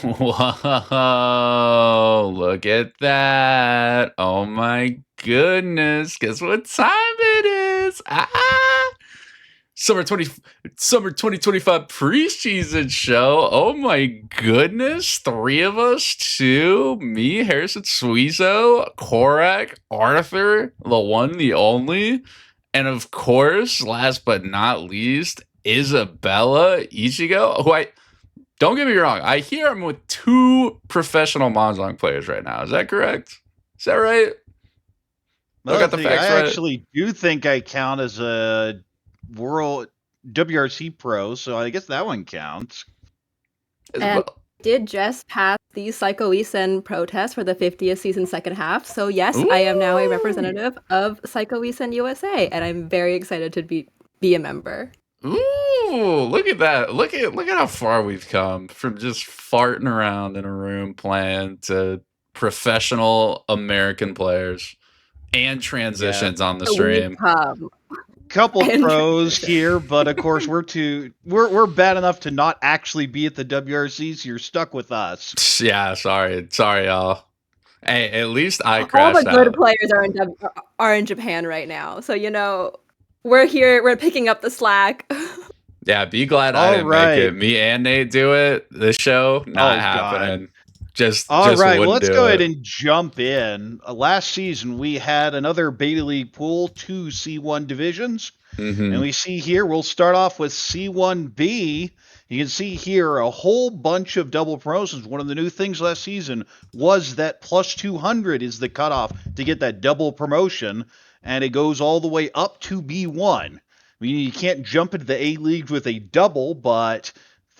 Whoa, look at that. Oh my goodness. Guess what time it is? Summer 20 Summer 2025 preseason show. Oh my goodness. Three of us, too. Me, Harrison Suizo, Korak, Arthur, the one, the only. And of course, last but not least, Isabella Ichigo, who I don't get me wrong. I hear I'm with two professional Mahjong players right now. Is that correct? Is that right? Do I Another got the thing, I facts right? actually do think I count as a world WRC pro, so I guess that one counts. And did just pass the Psycho Isen protest for the 50th season second half. So yes, I am now a representative of Psycho Isen USA, and I'm very excited to be a member. Ooh, look at that. Look at how far we've come from just farting around in a room playing to professional American players and transitions on the stream. Couple pros here, but of course we're bad enough to not actually be at the WRC, so you're stuck with us. Yeah, sorry y'all. Hey, at least I crashed out. All the good players are in Japan right now, so we're here. We're picking up the slack. Yeah, be glad I didn't make it. Me and Nate do it. This show not happening. Just all right. Well, let's go ahead and jump in. Last season we had another Beta League pool, 2 C1 divisions, and we see here we'll start off with C1B. You can see here a whole bunch of double promotions. One of the new things last season was that plus 200 is the cutoff to get that double promotion, and it goes all the way up to B1. I mean, you can't jump into the A League with a double, but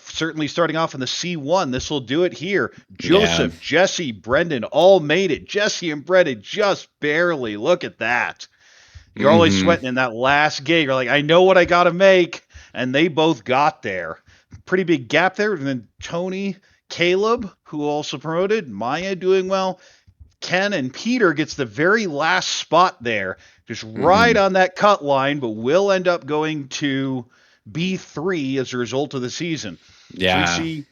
certainly starting off in the C1, this will do it here. Joseph, Jesse, Brendan all made it. Jesse and Brendan just barely. Look at that. You're only sweating in that last game. You're like, I know what I got to make, and they both got there. Pretty big gap there. And then Tony, Caleb, who also promoted, Maya doing well. Ken and Peter gets the very last spot there, just right on that cut line, but will end up going to B3 as a result of the season. Yeah. So we see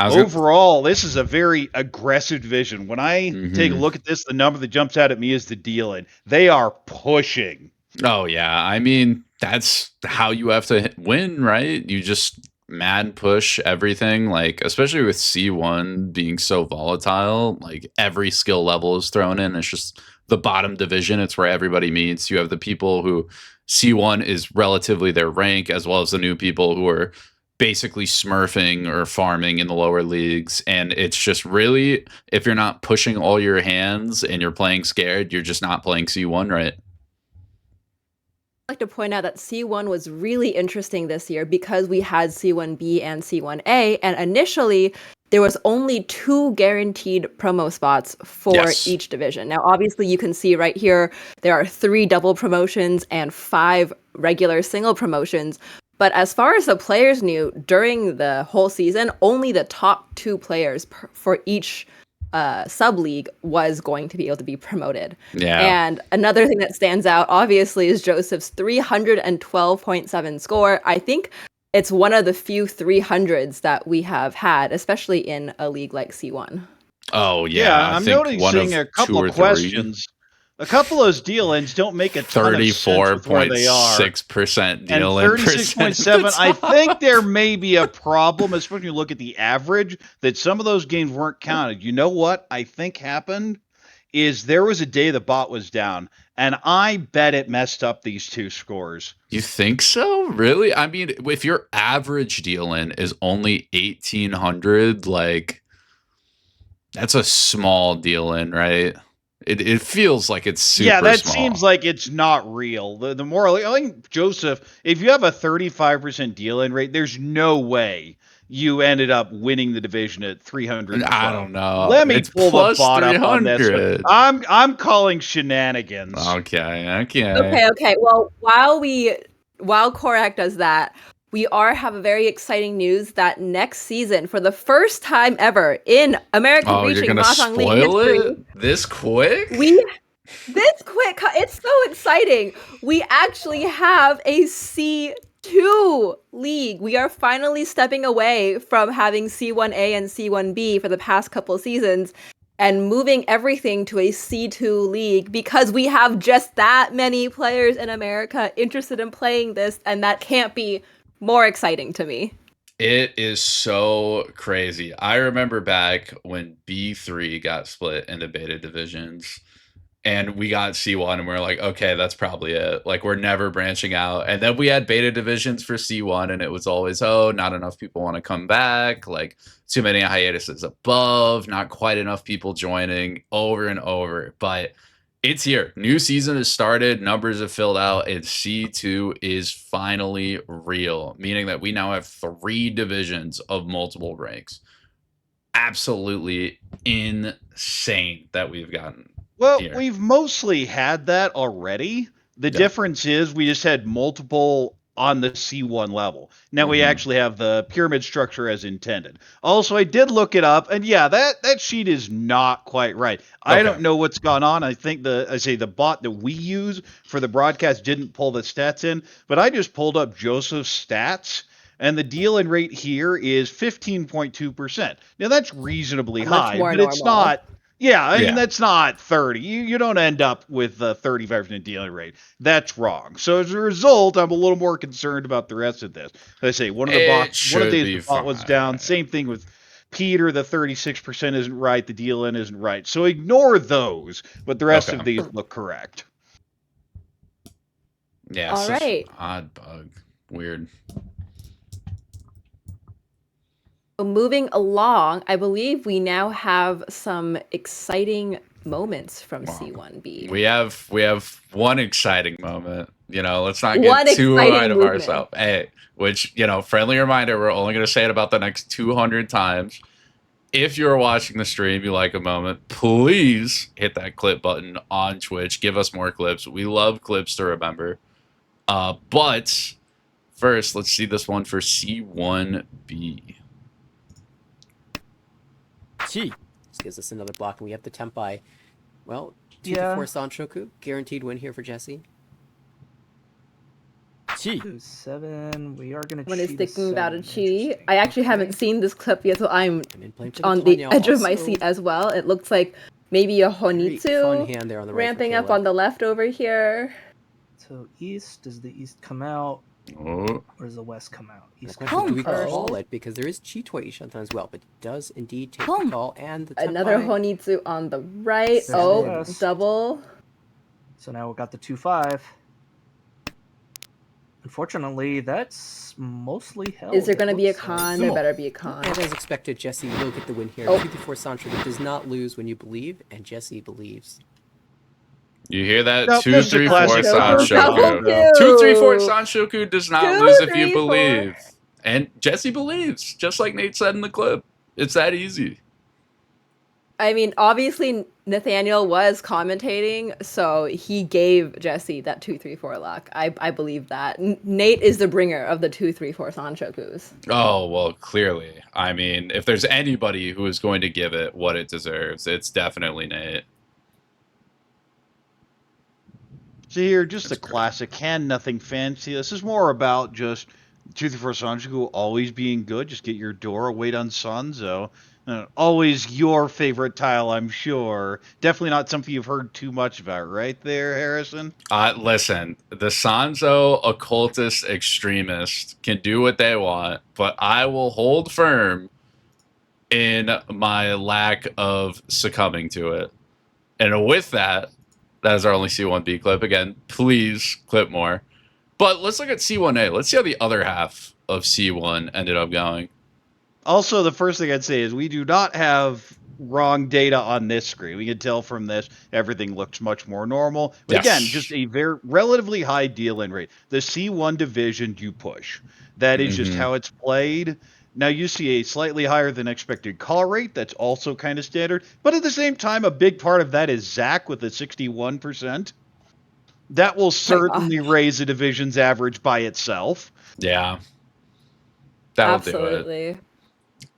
overall, this is a very aggressive division. When I take a look at this, the number that jumps out at me is the deal-in. They are pushing. Oh, yeah. I mean, that's how you have to win, right? You just mad push everything, like especially with C1 being so volatile, like every skill level is thrown in. It's just the bottom division. It's where everybody meets. You have the people who C1 is relatively their rank, as well as the new people who are basically smurfing or farming in the lower leagues. And it's just really, if you're not pushing all your hands and you're playing scared, you're just not playing C1 right. I'd like to point out that C1 was really interesting this year because we had C1B and C1A, and initially there was only 2 guaranteed promo spots for each division. Now, obviously, you can see right here, there are 3 double promotions and 5 regular single promotions. But as far as the players knew, during the whole season, only the top 2 players for each sub-league was going to be able to be promoted. Yeah. And another thing that stands out, obviously, is Joseph's 312.7 score. I think it's one of the few 300s that we have had, especially in a league like C1. Oh, yeah. I'm noticing a couple of questions. A couple of those deal-ins don't make a ton of sense with where they are. 34.6% deal-in. And 36.7, I think there may be a problem, especially when you look at the average, that some of those games weren't counted. You know what I think happened? Is there was a day the bot was down, and I bet it messed up these 2 scores. You think so? Really? I mean, if your average deal-in is only 1,800, like, that's a small deal-in, right? It feels like it's super small. small. Seems like it's not real. The more, I think, Joseph, if you have a 35% deal-in rate, there's no way you ended up winning the division at 300. I don't know. Let me pull the bot up on this. I'm calling shenanigans. Okay. Well, while Korak does that, we have a very exciting news that next season, for the first time ever in American Reaching Mahjong League history, this quick? It's so exciting. We actually have a C2 C2 league. We are finally stepping away from having C1A and C1B for the past couple seasons and moving everything to a C2 league because we have just that many players in America interested in playing this, and that can't be more exciting to me. It is so crazy. I remember back when B3 got split into beta divisions and we got C1 and we're like, okay, that's probably it. Like, we're never branching out. And then we had beta divisions for C1 and it was always, oh, not enough people want to come back. Like, too many hiatuses above, not quite enough people joining, over and over. But it's here. New season has started. Numbers have filled out. And C2 is finally real, meaning that we now have 3 divisions of multiple ranks. Absolutely insane that we've gotten. Well, here. we've mostly had that already. The Yeah. difference is we just had multiple on the C1 level. Now we actually have the pyramid structure as intended. Also, I did look it up, and yeah, that sheet is not quite right. I Okay. don't know what's gone on. I think the bot that we use for the broadcast didn't pull the stats in, but I just pulled up Joseph's stats. And the deal-in rate here is 15.2%. Now that's reasonably Much high, more but it's normal. not. Yeah, I mean Yeah. that's not 30. You don't end up with a 35% dealing rate. That's wrong. So as a result, I'm a little more concerned about the rest of this. As I say, one of the It days the should bot be was fine. down. Same thing with Peter. The 36% isn't right. The deal-in isn't right. So ignore those, but the rest Okay. of these look correct. Yeah, All such right. an odd bug. Weird. So moving along, I believe we now have some exciting moments from Wow. C1B. We have one exciting moment. You know, let's not One get too exciting ahead of movement. ourselves. Hey, which, you know, friendly reminder, we're only going to say it about the next 200 times. If you're watching the stream, you like a moment, please hit that clip button on Twitch. Give us more clips. We love clips to remember. But first, let's see this one for C1B. Gee. This gives us another block, and we have the Tempai. Well, 2 Yeah. to 4 Sanshoku. Guaranteed win here for Jesse. Gee. 7. We are going to One is cheat thinking about a 7. chi. Interesting. I actually haven't Okay. seen this clip yet, so I'm And then playing for the on the Tanya, edge of my also seat as well. It looks like maybe a very fun Honitsu hand there on the right for ramping up Caleb. on the left over here. So east, does the east come out Oh, or does the west come out? The East question is, do we comes call first. it? Because there is Chitoi Ishantan as well, but it does indeed take Boom. the call. And the Another Tempai. Honitsu on the right. There's Oh, the west. double. So now we've got the 2-5. Unfortunately, that's mostly held. Is there it going to be a looks like. con? There better be a con. And as expected, Jesse will get the win here. Oh. 2 to 4 Sanshoku does not lose when you believe, and Jesse believes. you hear that? Nope, 2, this is a 3, 4 classic Sanshoku. Double 2, 3, 4 kill. Sanshoku does not 2, lose if 3, you 4. believe. And Jesse believes, just like Nate said in the clip. It's that easy. I mean, obviously Nathaniel was commentating, so he gave Jesse that 2-3-4 luck. I believe that. Nate is the bringer of the 2-3-4 Sanshokus. Oh, well, clearly. I mean, if there's anybody who is going to give it what it deserves, it's definitely Nate. So here, just That's the great. classic can nothing fancy. This is more about just 2-3-4 Sanjiku always being good. Just get your Dora, wait on Sanzo. Always your favorite tile, I'm sure. Definitely not something you've heard too much about, right there, Harrison? Listen, the Sanzo occultist extremist can do what they want, but I will hold firm in my lack of succumbing to it. And with that, that is our only C1B clip. Again, please clip more. But let's look at C1A. Let's see how the other half of C1 ended up going. Also, the first thing I'd say is we do not have wrong data on this screen. We can tell from this everything looks much more normal. But Yes. again, just a very relatively high deal-in rate. The C1 division you push. That is just Mhm. how it's played. Now you see a slightly higher than expected call rate. That's also kind of standard. But at the same time, a big part of that is Zach with a 61%. That will certainly raise the division's average by itself. Yeah. That'll do it. Absolutely.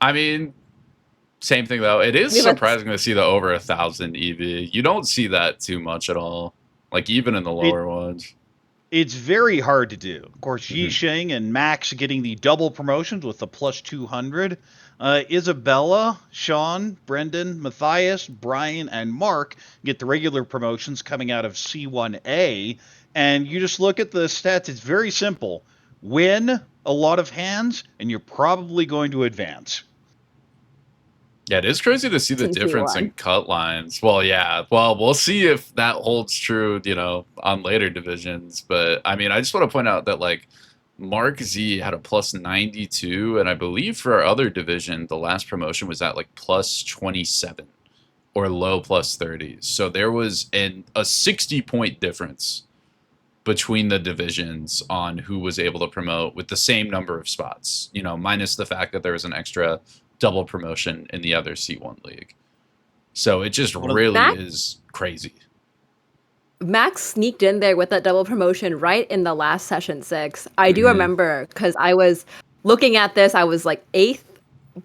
I mean, same thing though. It is We have a- surprising to see the over 1,000 EV. You don't see that too much at all. Like even in the lower ones. It's very hard to do. Of course, Mhm. Yisheng and Max getting the double promotions with the plus 200. Isabella, Sean, Brendan, Matthias, Brian, and Mark get the regular promotions coming out of C1A. And you just look at the stats, it's very simple. Win a lot of hands, and you're probably going to advance. Yeah, it is crazy to see the In difference C1. in cut lines. Well, yeah. Well, we'll see if that holds true, on later divisions. But I mean, I just want to point out that like Mark Z had a plus 92, and I believe for our other division, the last promotion was at like plus 27 or low plus 30s. So there was a 60-point difference between the divisions on who was able to promote with the same number of spots, minus the fact that there was an extra double promotion in the other C1 league. So it just One of- really Max- is crazy. Max sneaked in there with that double promotion right in the last session 6. I do Mhm. remember because I was looking at this. I was like 8th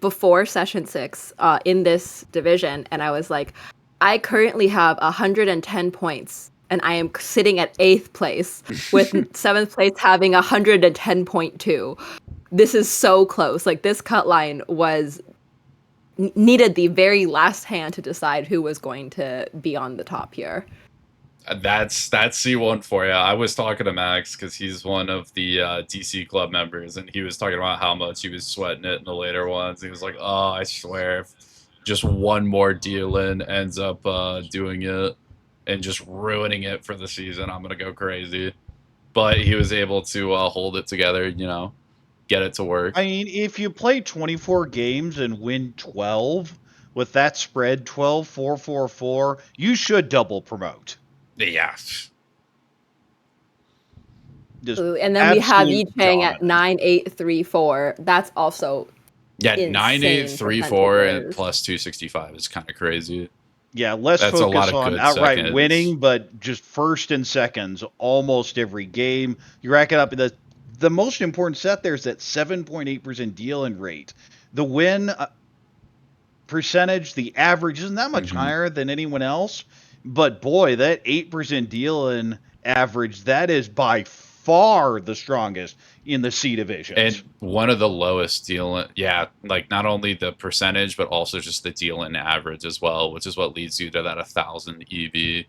before session 6 in this division, and I was like, I currently have 110 points, and I am sitting at 8th place with 7th place having 110.2. This is so close. Like this cut line was needed the very last hand to decide who was going to be on the top here. That's C1 for you. I was talking to Max because he's one of the DC club members, and he was talking about how much he was sweating it in the later ones. He was like, "Oh, I swear, if just one more deal in ends up doing it and just ruining it for the season, I'm gonna go crazy." But he was able to hold it together, get it to work. I mean, if you play 24 games and win 12 with that spread 12, 4, 4, 4, you should double promote. Yeah. Just Ooh, and then we have absolute Yicheng at dominance. 9834. That's also Yeah, insane 9834 and percentages. plus 265 is kind of crazy. Yeah, less That's a lot focus of on good outright seconds. winning, but just first and seconds almost every game. You rack it up. The most important stat there is that 7.8% deal-in rate. The win percentage, the average isn't that much Mhm. higher than anyone else, but boy, that 8% deal-in average, that is by far the strongest in the C divisions. And one of the lowest deal, yeah, like not only the percentage, but also just the deal in average as well, which is what leads you to that 1,000 EV.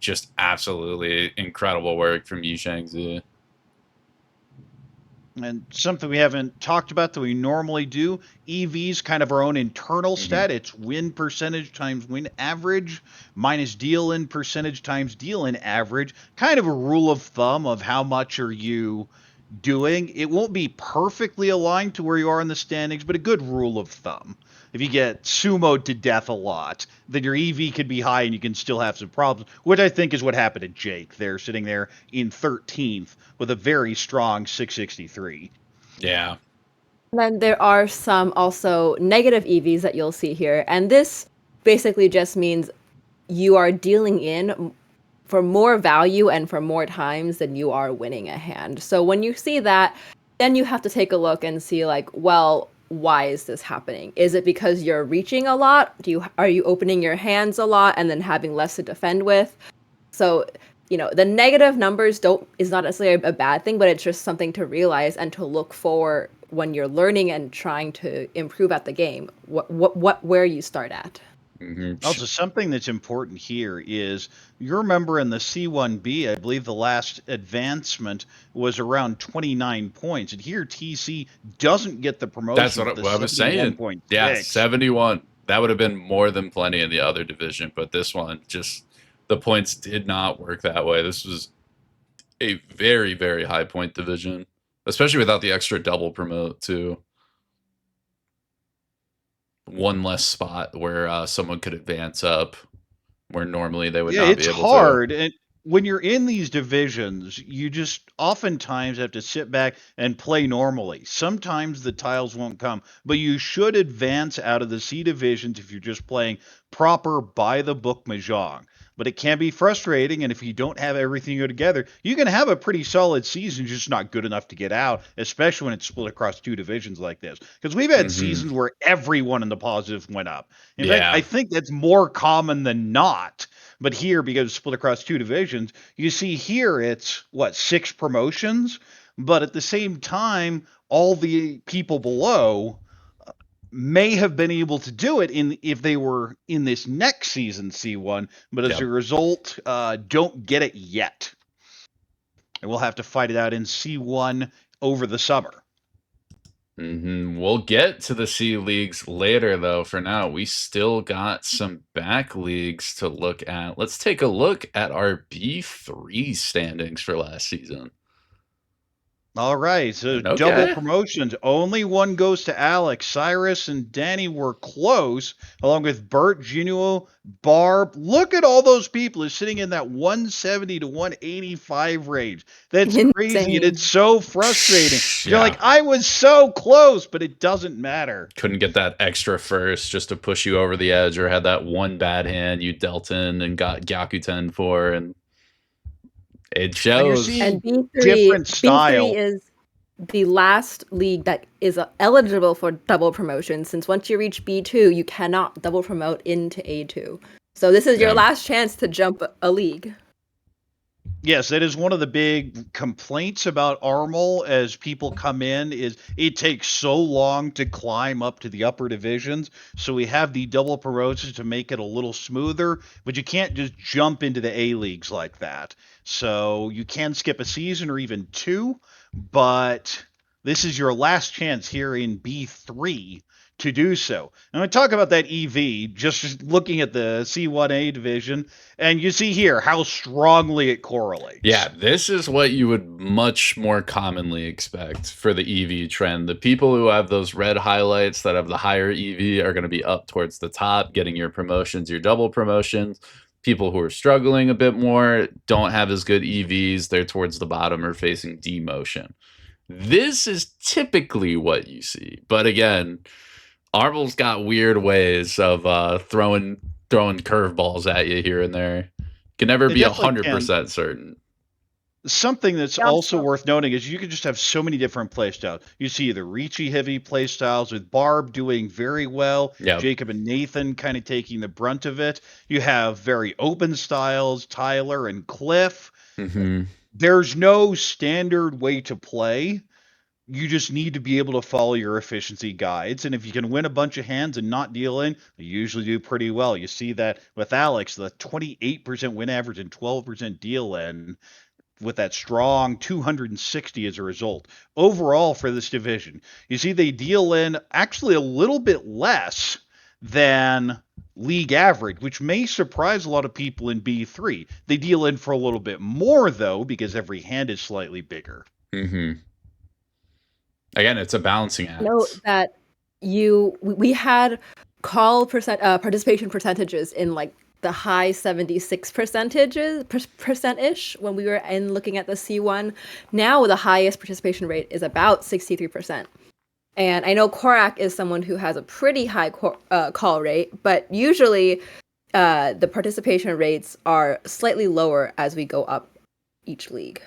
Just absolutely incredible work from Yi Shangzi. And something we haven't talked about that we normally do, EV's kind of our own internal stat. It's win percentage times win average minus deal in percentage times deal in average. Kind of a rule of thumb of how much are you doing. It won't be perfectly aligned to where you are in the standings, but a good rule of thumb. If you get sumoed to death a lot, then your EV could be high and you can still have some problems, which I think is what happened to Jake. They're sitting there in 13th with a very strong 663. Yeah. And then there are some also negative EVs that you'll see here. And this basically just means you are dealing in for more value and for more times than you are winning a hand. So when you see that, then you have to take a look and see like, well, why is this happening? Is it because you're reaching a lot? Are you opening your hands a lot and then having less to defend with? So, the negative numbers is not necessarily a bad thing, but it's just something to realize and to look for when you're learning and trying to improve at the game. Where you start at. Mhm. Also, something that's important here is you remember in the C1B, I believe the last advancement was around 29 points. And here TC doesn't get the promotion. That's what with I was saying. 71.6. Yeah, 71. That would have been more than plenty in the other division, but this one just the points did not work that way. This was a very, very high point division, especially without the extra double promote too. One less spot where someone could advance up, where normally they would Yeah, not it's be able hard. And when you're in these divisions, you just oftentimes have to sit back and play normally. Sometimes the tiles won't come, but you should advance out of the C divisions if you're just playing proper by the book Mahjong. but it can be frustrating. And if you don't have everything go together, you can have a pretty solid season, just not good enough to get out, especially when it's split across 2 divisions like this. Because we've had seasons where everyone in the positive went up. In fact, I think that's more common than not. But here, because it's split across 2 divisions, you see here it's, 6 promotions? But at the same time, all the people below may have been able to do it if they were in this next season C1, but as a result, don't get it yet. And we'll have to fight it out in C1 over the summer. We'll get to the C leagues later, though. For now, we still got some back leagues to look at. Let's take a look at our B3 standings for last season. All right, so double promotions. Only one goes to Alex. Cyrus and Danny were close, along with Bert, Junuo, Barb. Look at all those people who are sitting in that 170 to 185 range. That's crazy, and it's so frustrating. You're like, I was so close, but it doesn't matter. Couldn't get that extra first just to push you over the edge, or had that one bad hand you dealt in and got Gyakuten for, and it shows. And B3, different style. B3 is the last league that is eligible for double promotion, since once you reach B2, you cannot double promote into A2. So this is your last chance to jump a league. Yes, that is one of the big complaints about Armel as people come in, is it takes so long to climb up to the upper divisions. So we have the double promotions to make it a little smoother, but you can't just jump into the A leagues like that. So you can skip a season or even 2, but this is your last chance here in B3 to do so. And I talk about that EV, just looking at the C1A division, and you see here how strongly it correlates. Yeah, this is what you would much more commonly expect for the EV trend. The people who have those red highlights that have the higher EV are going to be up towards the top, getting your promotions, your double promotions. People who are struggling a bit more don't have as good EVs. They're towards the bottom or facing demotion. This is typically what you see. But again, Armel's got weird ways of throwing curveballs at you here and there. Can never be 100% certain. Something that's also worth noting is you can just have so many different playstyles. You see the Ricci heavy playstyles with Barb doing very well. Jacob and Nathan kind of taking the brunt of it. You have very open styles, Tyler and Cliff. There's no standard way to play. You just need to be able to follow your efficiency guides. And if you can win a bunch of hands and not deal in, you usually do pretty well. You see that with Alex, the 28% win average and 12% deal in, with that strong 260 as a result. Overall for this division, you see they deal in actually a little bit less than league average, which may surprise a lot of people in B3. They deal in for a little bit more, though, because every hand is slightly bigger. Again, it's a balancing act. Note that we had call participation percentages in like the high 76 percent-ish when we were looking at the C1. Now the highest participation rate is about 63%. And I know Korak is someone who has a pretty high call rate, but usually the participation rates are slightly lower as we go up each league.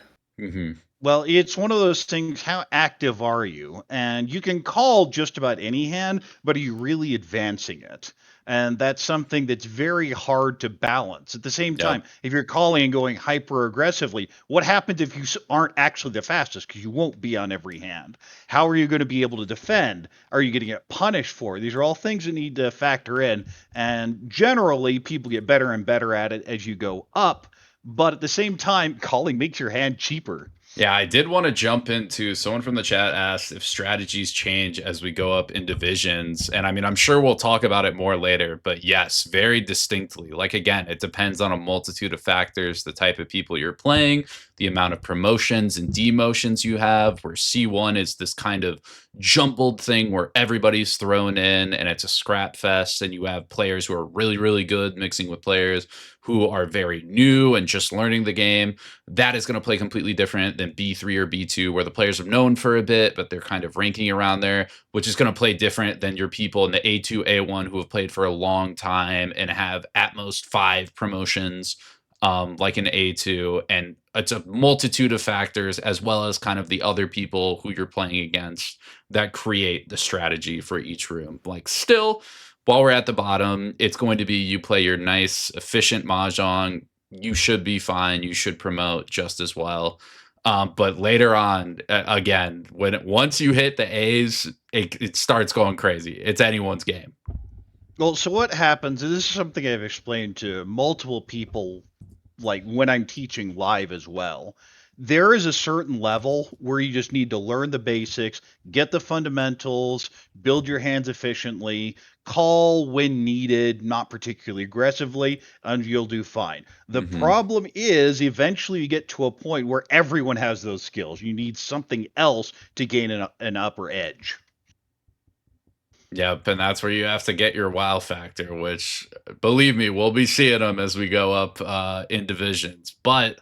Well, it's one of those things, how active are you? And you can call just about any hand, but are you really advancing it? And that's something that's very hard to balance. At the same time, if you're calling and going hyper aggressively, what happens if you aren't actually the fastest? Because you won't be on every hand. How are you going to be able to defend? Are you going to get punished for it? These are all things that need to factor in. And generally, people get better and better at it as you go up. But at the same time, calling makes your hand cheaper. Yeah, I did want to jump into, someone from the chat asked if strategies change as we go up in divisions. And I mean, I'm sure we'll talk about it more later, but yes, very distinctly. Like, again, it depends on a multitude of factors, the type of people you're playing, the amount of promotions and demotions you have, where C1 is this kind of jumbled thing where everybody's thrown in and it's a scrap fest, and you have players who are really, really good mixing with players who are very new and just learning the game. That is going to play completely different than B3 or B2, where the players have known for a bit, but they're kind of ranking around there, which is going to play different than your people in the A2, A1 who have played for a long time and have at most 5 promotions, like an A2. And it's a multitude of factors, as well as kind of the other people who you're playing against, that create the strategy for each room. Like, still, while we're at the bottom, it's going to be you play your nice, efficient mahjong. You should be fine. You should promote just as well. But later on, again, once you hit the A's, it starts going crazy. It's anyone's game. Well, so what happens, and this is something I've explained to multiple people, like when I'm teaching live as well. There is a certain level where you just need to learn the basics, get the fundamentals, build your hands efficiently, call when needed, not particularly aggressively, and you'll do fine. The problem is eventually you get to a point where everyone has those skills. You need something else to gain an upper edge. Yep, and that's where you have to get your wow factor, which, believe me, we'll be seeing them as we go up in divisions. But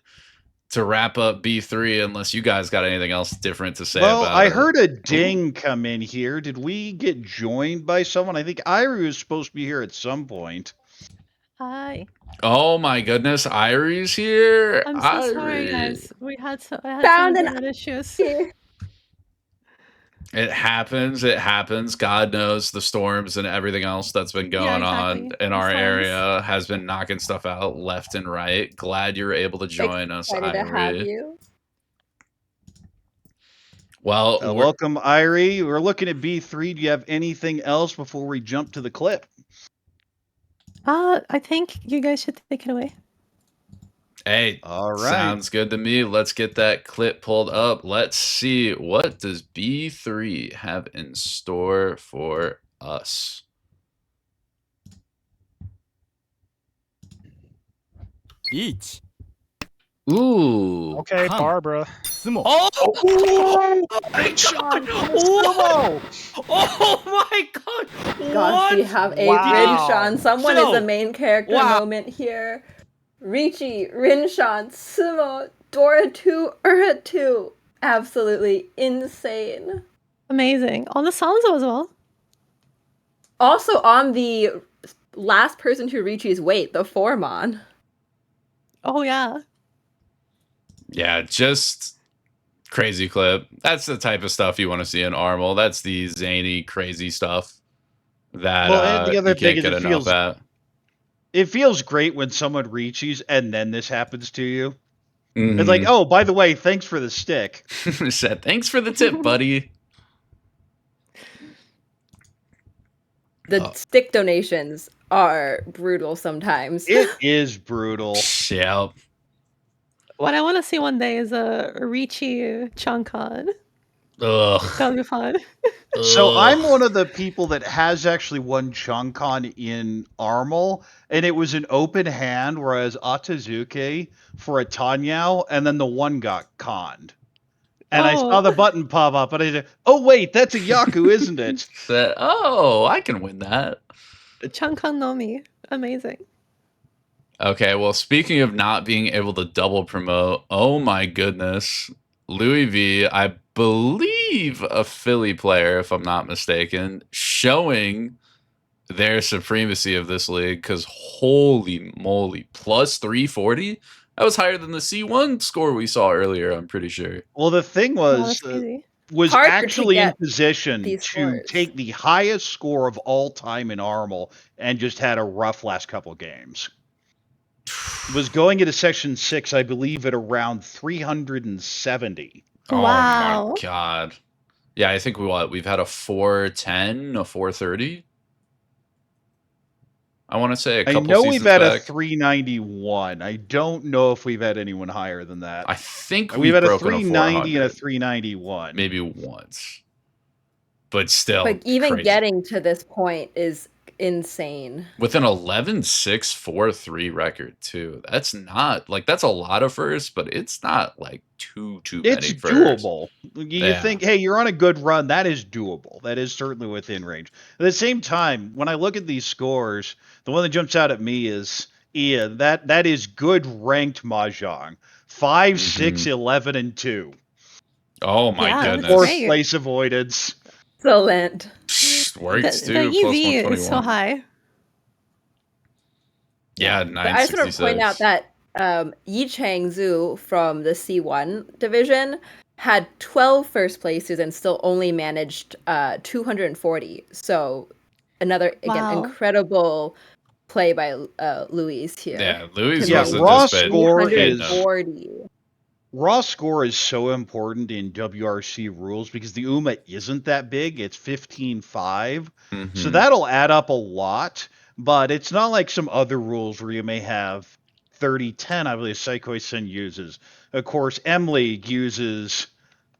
to wrap up B3, unless you guys got anything else different to say Well, about I it. heard a ding come in here. Did we get joined by someone? I think Irie was supposed to be here at some point. Hi. Oh my goodness, Irie's here. I'm so sorry, Irie. guys. I had Found some an internet issues. Here. It happens. It happens. God knows the storms and everything else that's been going on exactly. in The our storms. area has been knocking stuff out left and right. Glad you're able to join us, Excited to have Irie. you. Well, we're- Welcome, Irie. We're looking at B3. Do you have anything else before we jump to the clip? I think you guys should take it away. hey, All right. sounds good to me. Let's get that clip pulled up. Let's see, what does B3 have in store for us? Beach. Ooh. Okay, Come. Barbara. Sumo. Oh my god! Gosh, we have a Wow. Rinshan. Someone So- is a main character wow. moment here. Richi, Rinshan, Sumo, Dora 2, Ura 2. Absolutely insane. Amazing. On the Sanzo as well. Also on the last person to Richi's weight, the Formon. Oh yeah. Yeah, just crazy clip. That's the type of stuff you want to see in Armel. That's the zany, crazy stuff that Well, and the other you thing can't is get it enough feels- at. It feels great when someone reaches and then this happens to you. Mhm. It's like, oh, by the way, thanks for the stick. Said, thanks for the tip, buddy. The Oh. stick donations are brutal sometimes. It is brutal. Yep. What I want to see one day is a Richi Chankan. Ugh. That'll be fun. So Ugh. I'm one of the people that has actually won Changkon in Armel, and it was an open hand, whereas Atazuke for a Tanyao, and then the one got conned. And I saw Oh. the button pop up, and I said, oh, wait, that's a Yaku, isn't it? Said, oh, I can win that. Chankan Nomi. Amazing. Okay, well, speaking of not being able to double promote, oh my goodness. Louis V, I believe a Philly player, if I'm not mistaken, showing their supremacy of this league, because holy moly, plus 340? That was higher than the C1 score we saw earlier, I'm pretty sure. Well, the thing Oh, was, that's crazy. was Harder to actually in get position these to scores. take the highest score of all time in Armel and just had a rough last couple games. Was going into section 6, I believe, at around 370. Oh Wow. my god. Yeah, I think we've had a 410, a 430. I want to say a I couple know we've seasons had a back. 391. I don't know if we've had anyone higher than that. I think We've had a broken 390 and a 400, 391. maybe once, but still. But even crazy. getting to this point is insane. With an 11-6-4-3 record too. That's not like that's a lot of firsts, but it's not like too It's many firsts. doable. You Yeah. think, hey, you're on a good run. That is doable. That is certainly within range. At the same time, when I look at these scores, the one that jumps out at me is Ian. That is good ranked mahjong. 5, 6, 11, and 2. Oh my Yeah, that's goodness. Fourth great. place avoidance. Excellent. Works The too. Plus EV is 121. so high. Yeah, But I just want to point out 966. that Yi Chang Zhu from the C1 division had 12 first places and still only managed 240. So another, again, Wow. incredible play by Luis here. Yeah, Louis to Yeah, must have raw just been score hitting is- them. 340. Raw score is so important in WRC rules because the UMA isn't that big. It's 15-5. So Mhm. that'll add up a lot, but it's not like some other rules where you may have 30-10, I believe Saikoi-sen uses. Of course, M-League uses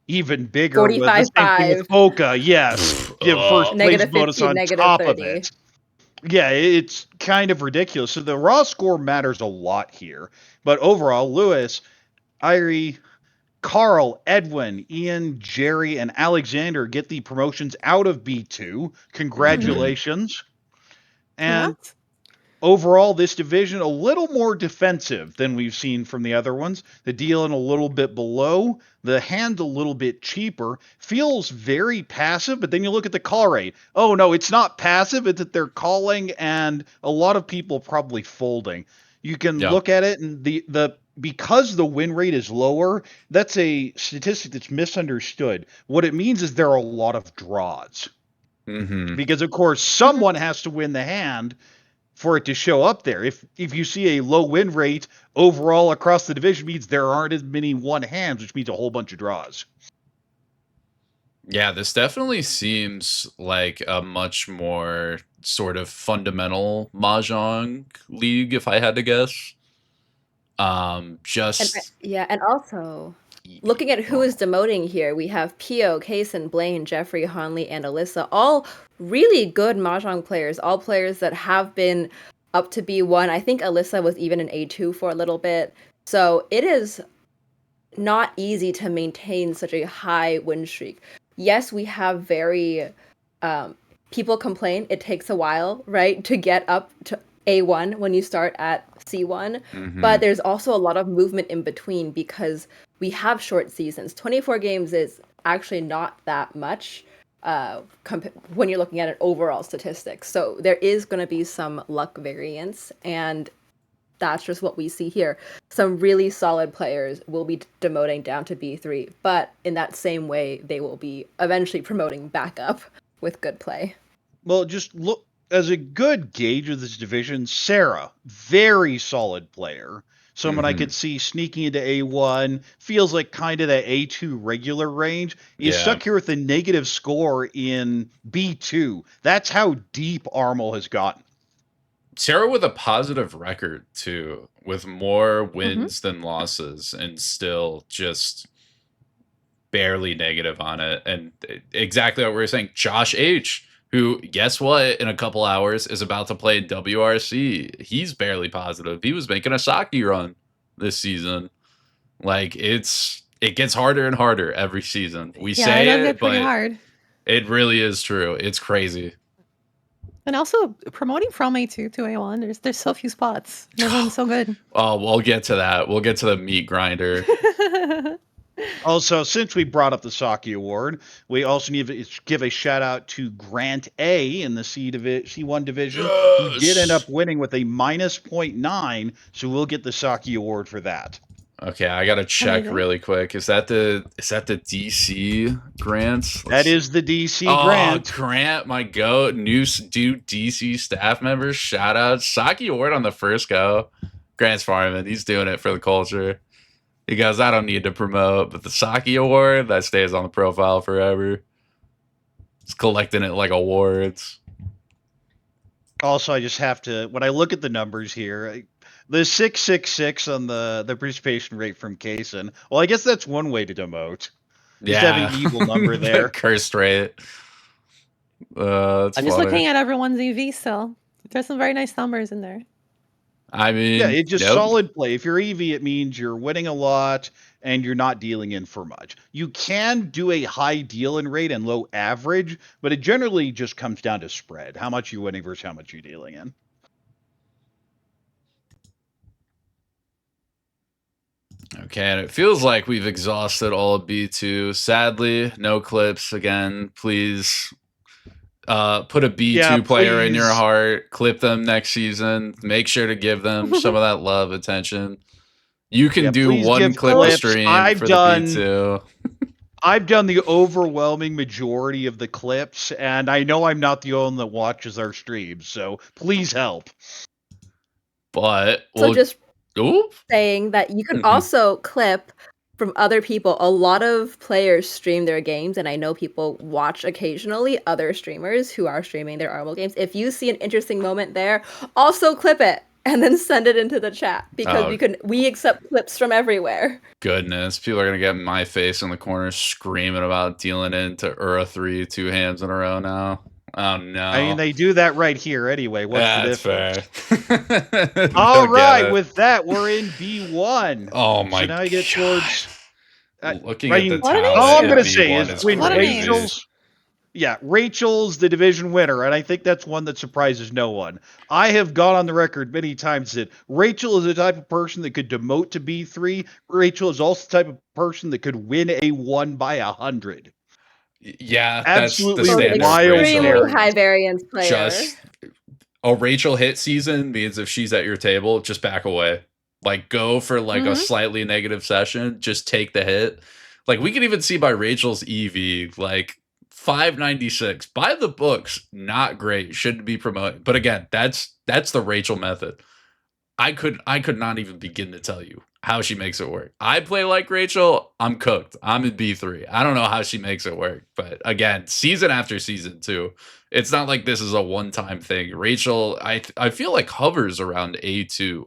even bigger with the same thing with 45-5. Oka. Yes, give first place Negative bonus 15, on negative top 30. of it. Yeah, it's kind of ridiculous. So the raw score matters a lot here. But overall, Lewis, Irie, Carl, Edwin, Ian, Jerry, and Alexander get the promotions out of B2. Congratulations. And Congrats. overall, this division a little more defensive than we've seen from the other ones. The dealing a little bit below, the hand a little bit cheaper, feels very passive, but then you look at the call rate. Oh no, it's not passive, it's that they're calling and a lot of people probably folding. You can Yeah. look at it and the because the win rate is lower, that's a statistic that's misunderstood. What it means is there are a lot of draws. Mhm. Because of course someone has to win the hand for it to show up there. If you see a low win rate overall across the division, means there aren't as many one hands, which means a whole bunch of draws. Yeah, this definitely seems like a much more sort of fundamental mahjong league, if I had to guess. Just And also, looking at who is demoting here, we have Pio, Kaysen, Blaine, Jeffrey, Hanley, and Alyssa. All really good Mahjong players. All players that have been up to B1. I think Alyssa was even an A2 for a little bit. So it is not easy to maintain such a high win streak. Yes, we have very... people complain it takes a while, right, to get up to A1 when you start at C1. Mhm. But there's also a lot of movement in between because we have short seasons. 24 games is actually not that much when you're looking at an overall statistics. So there is going to be some luck variance, and that's just what we see here. Some really solid players will be demoting down to B3, but in that same way, they will be eventually promoting back up with good play. Well, just look as a good gauge of this division, Sarah, very solid player. Someone I Mhm. could see sneaking into A1, feels like kind of that A2 regular range, is Yeah. stuck here with a negative score in B2. That's how deep Armel has gotten. Sarah with a positive record too, with more wins than losses, and still just barely negative on it. And exactly what we were saying, Josh H, who, guess what, in a couple hours is about to play WRC. He's barely positive. He was making a Saki run this season. Like it gets harder and harder every season. We Yeah, say it does it, get pretty but hard. it really is true. It's crazy. And also promoting from A2 to A1, there's so few spots. And everyone's so good. Oh, we'll get to that. We'll get to the meat grinder. Also, since we brought up the Saki Award, we also need to give a shout out to Grant A in the C1 division, who did end Yes. up winning with a minus 0.9, so we'll get the Saki Award for that. Okay, I gotta check Amazing. really quick. Is that the DC grants? That is the DC Oh, grant. Grant, my goat, new DC staff members. Shout out Saki Award on the first go. Grant's farming. He's doing it for the culture. He goes, I don't need to promote, but the Saki Award, that stays on the profile forever. He's collecting it like awards. Also, I just have to, when I look at the numbers here, the 666 on the participation rate from Kaysen, well, I guess that's one way to demote. Just have an evil number there. Cursed rate. That's I'm just funny. looking at everyone's EV still. There's some very nice numbers in there. I mean, Yeah, it's just nope. solid play. If you're EV, it means you're winning a lot and you're not dealing in for much. You can do a high deal-in rate and low average, but it generally just comes down to spread. How much you're winning versus how much you're dealing in. Okay, and it feels like we've exhausted all of B2. Sadly, no clips again. Please put a B2 Yeah, player in your please. heart. Clip them next season. Make sure to give them some of that love, attention. You can Yeah, do please one give clip a clips. stream I've for done the B2. I've done the overwhelming majority of the clips, and I know I'm not the only one that watches our streams, so please help. But So we'll, just oop. saying that you can Mhm. also clip from other people. A lot of players stream their games, and I know people watch occasionally other streamers who are streaming their Armor games. If you see an interesting moment there, also clip it and then send it into the chat because Oh. we accept clips from everywhere. Goodness, people are gonna get my face in the corner screaming about dealing into Ura 3 2 hands in a row now. Oh no. I mean, they do that right here anyway. What's the That's difference? fair. All They'll get right, it. with that, we're in B1. Oh my So now you get towards. Looking I at the mean, What are talent, these? all I'm in gonna B1 say is when What are names? Rachel's the division winner, and I think that's one that surprises no one. I have gone on the record many times that Rachel is the type of person that could demote to B3. Rachel is also the type of person that could win a 1 by 100. Yeah, Absolutely that's the standard. wild Extremely variance. high variance player. Just a Rachel hit season means if she's at your table, just back away. Like go for like a slightly negative session, just take the hit. Like we can even see by Rachel's EV, like 596 by the books, not great, shouldn't be promoted. But again, that's the Rachel method. I could not even begin to tell you how she makes it work. I play like Rachel, I'm cooked. I'm in B3. I don't know how she makes it work, but again, season after season too. It's not like this is a one-time thing. Rachel, I feel like hovers around A2,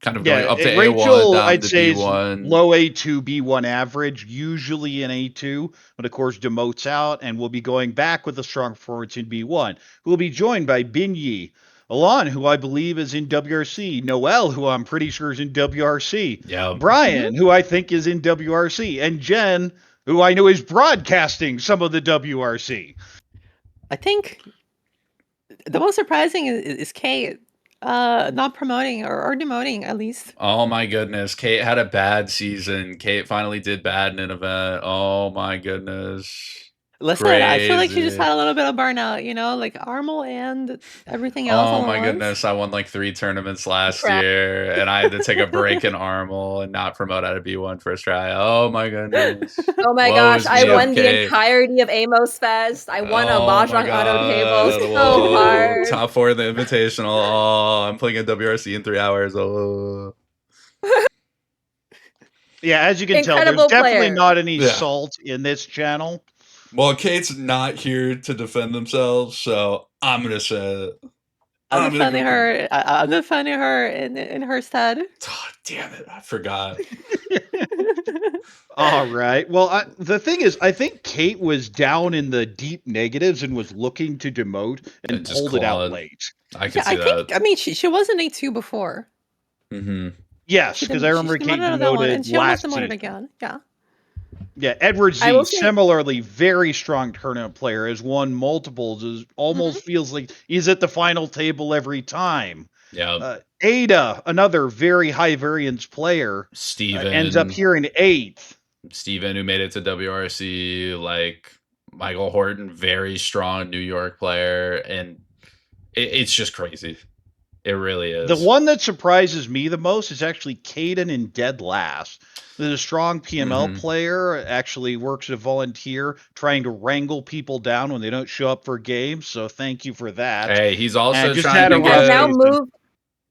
kind of going up to Rachel, A1, down I'd to say, is B1. low A2, B1 average, usually in A2, but of course demotes out, and will be going back with a strong performance in B1. Who will be joined by Binyi, Alon, who I believe is in WRC, Noel, who I'm pretty sure is in WRC, Yeah. Brian, who I think is in WRC, and Jen, who I know is broadcasting some of the WRC. I think the most surprising is Kate not promoting or demoting at least. Oh my goodness. Kate had a bad season. Kate finally did bad in an event. Oh my goodness. Listen, I feel like she Crazy. just had a little bit of burnout, like Armel and everything else all Oh at my once. goodness, I won like 3 tournaments last Crap. year, and I had to take a break in Armel and not promote out of B1 first try. Oh my goodness. Oh my Woe gosh, is I me, won the Kate. entirety of Amos Fest. I won a Oh my Mahjong auto table. God. So Whoa. hard. Top 4 in the Invitational. Oh, I'm playing a WRC in 3 hours. Oh. Yeah, as you can tell, Incredible there's definitely player. not any Yeah. salt in this channel. Well, Kate's not here to defend themselves, so I'm gonna say it. I'm gonna defending go- her. I'm defending her in her stead. Oh, damn it, I forgot. All right. Well, the thing is, I think Kate was down in the deep negatives and was looking to demote and And just pulled it out clawed. late. I can Yeah, see I that. think. I mean, she was in A2 before. Mm-hmm. Yes, She because dem- I she remember Kate demoted on that one, and demoted she almost last demoted season. again. Yeah. Yeah, Edward I Z, will say- similarly, very strong tournament player, has won multiples, is almost feels like he's at the final table every time. Yeah. Ada, another very high variance player, Steven ends up here in 8th. Steven, who made it to WRC, like Michael Horton, very strong New York player, and it's just crazy. It really is. The one that surprises me the most is actually Caden in dead last. There's a strong PML Mhm. player, actually works as a volunteer, trying to wrangle people down when they don't show up for games. So thank you for that. Hey, he's also And just trying had to a He has rough now get. season. moved.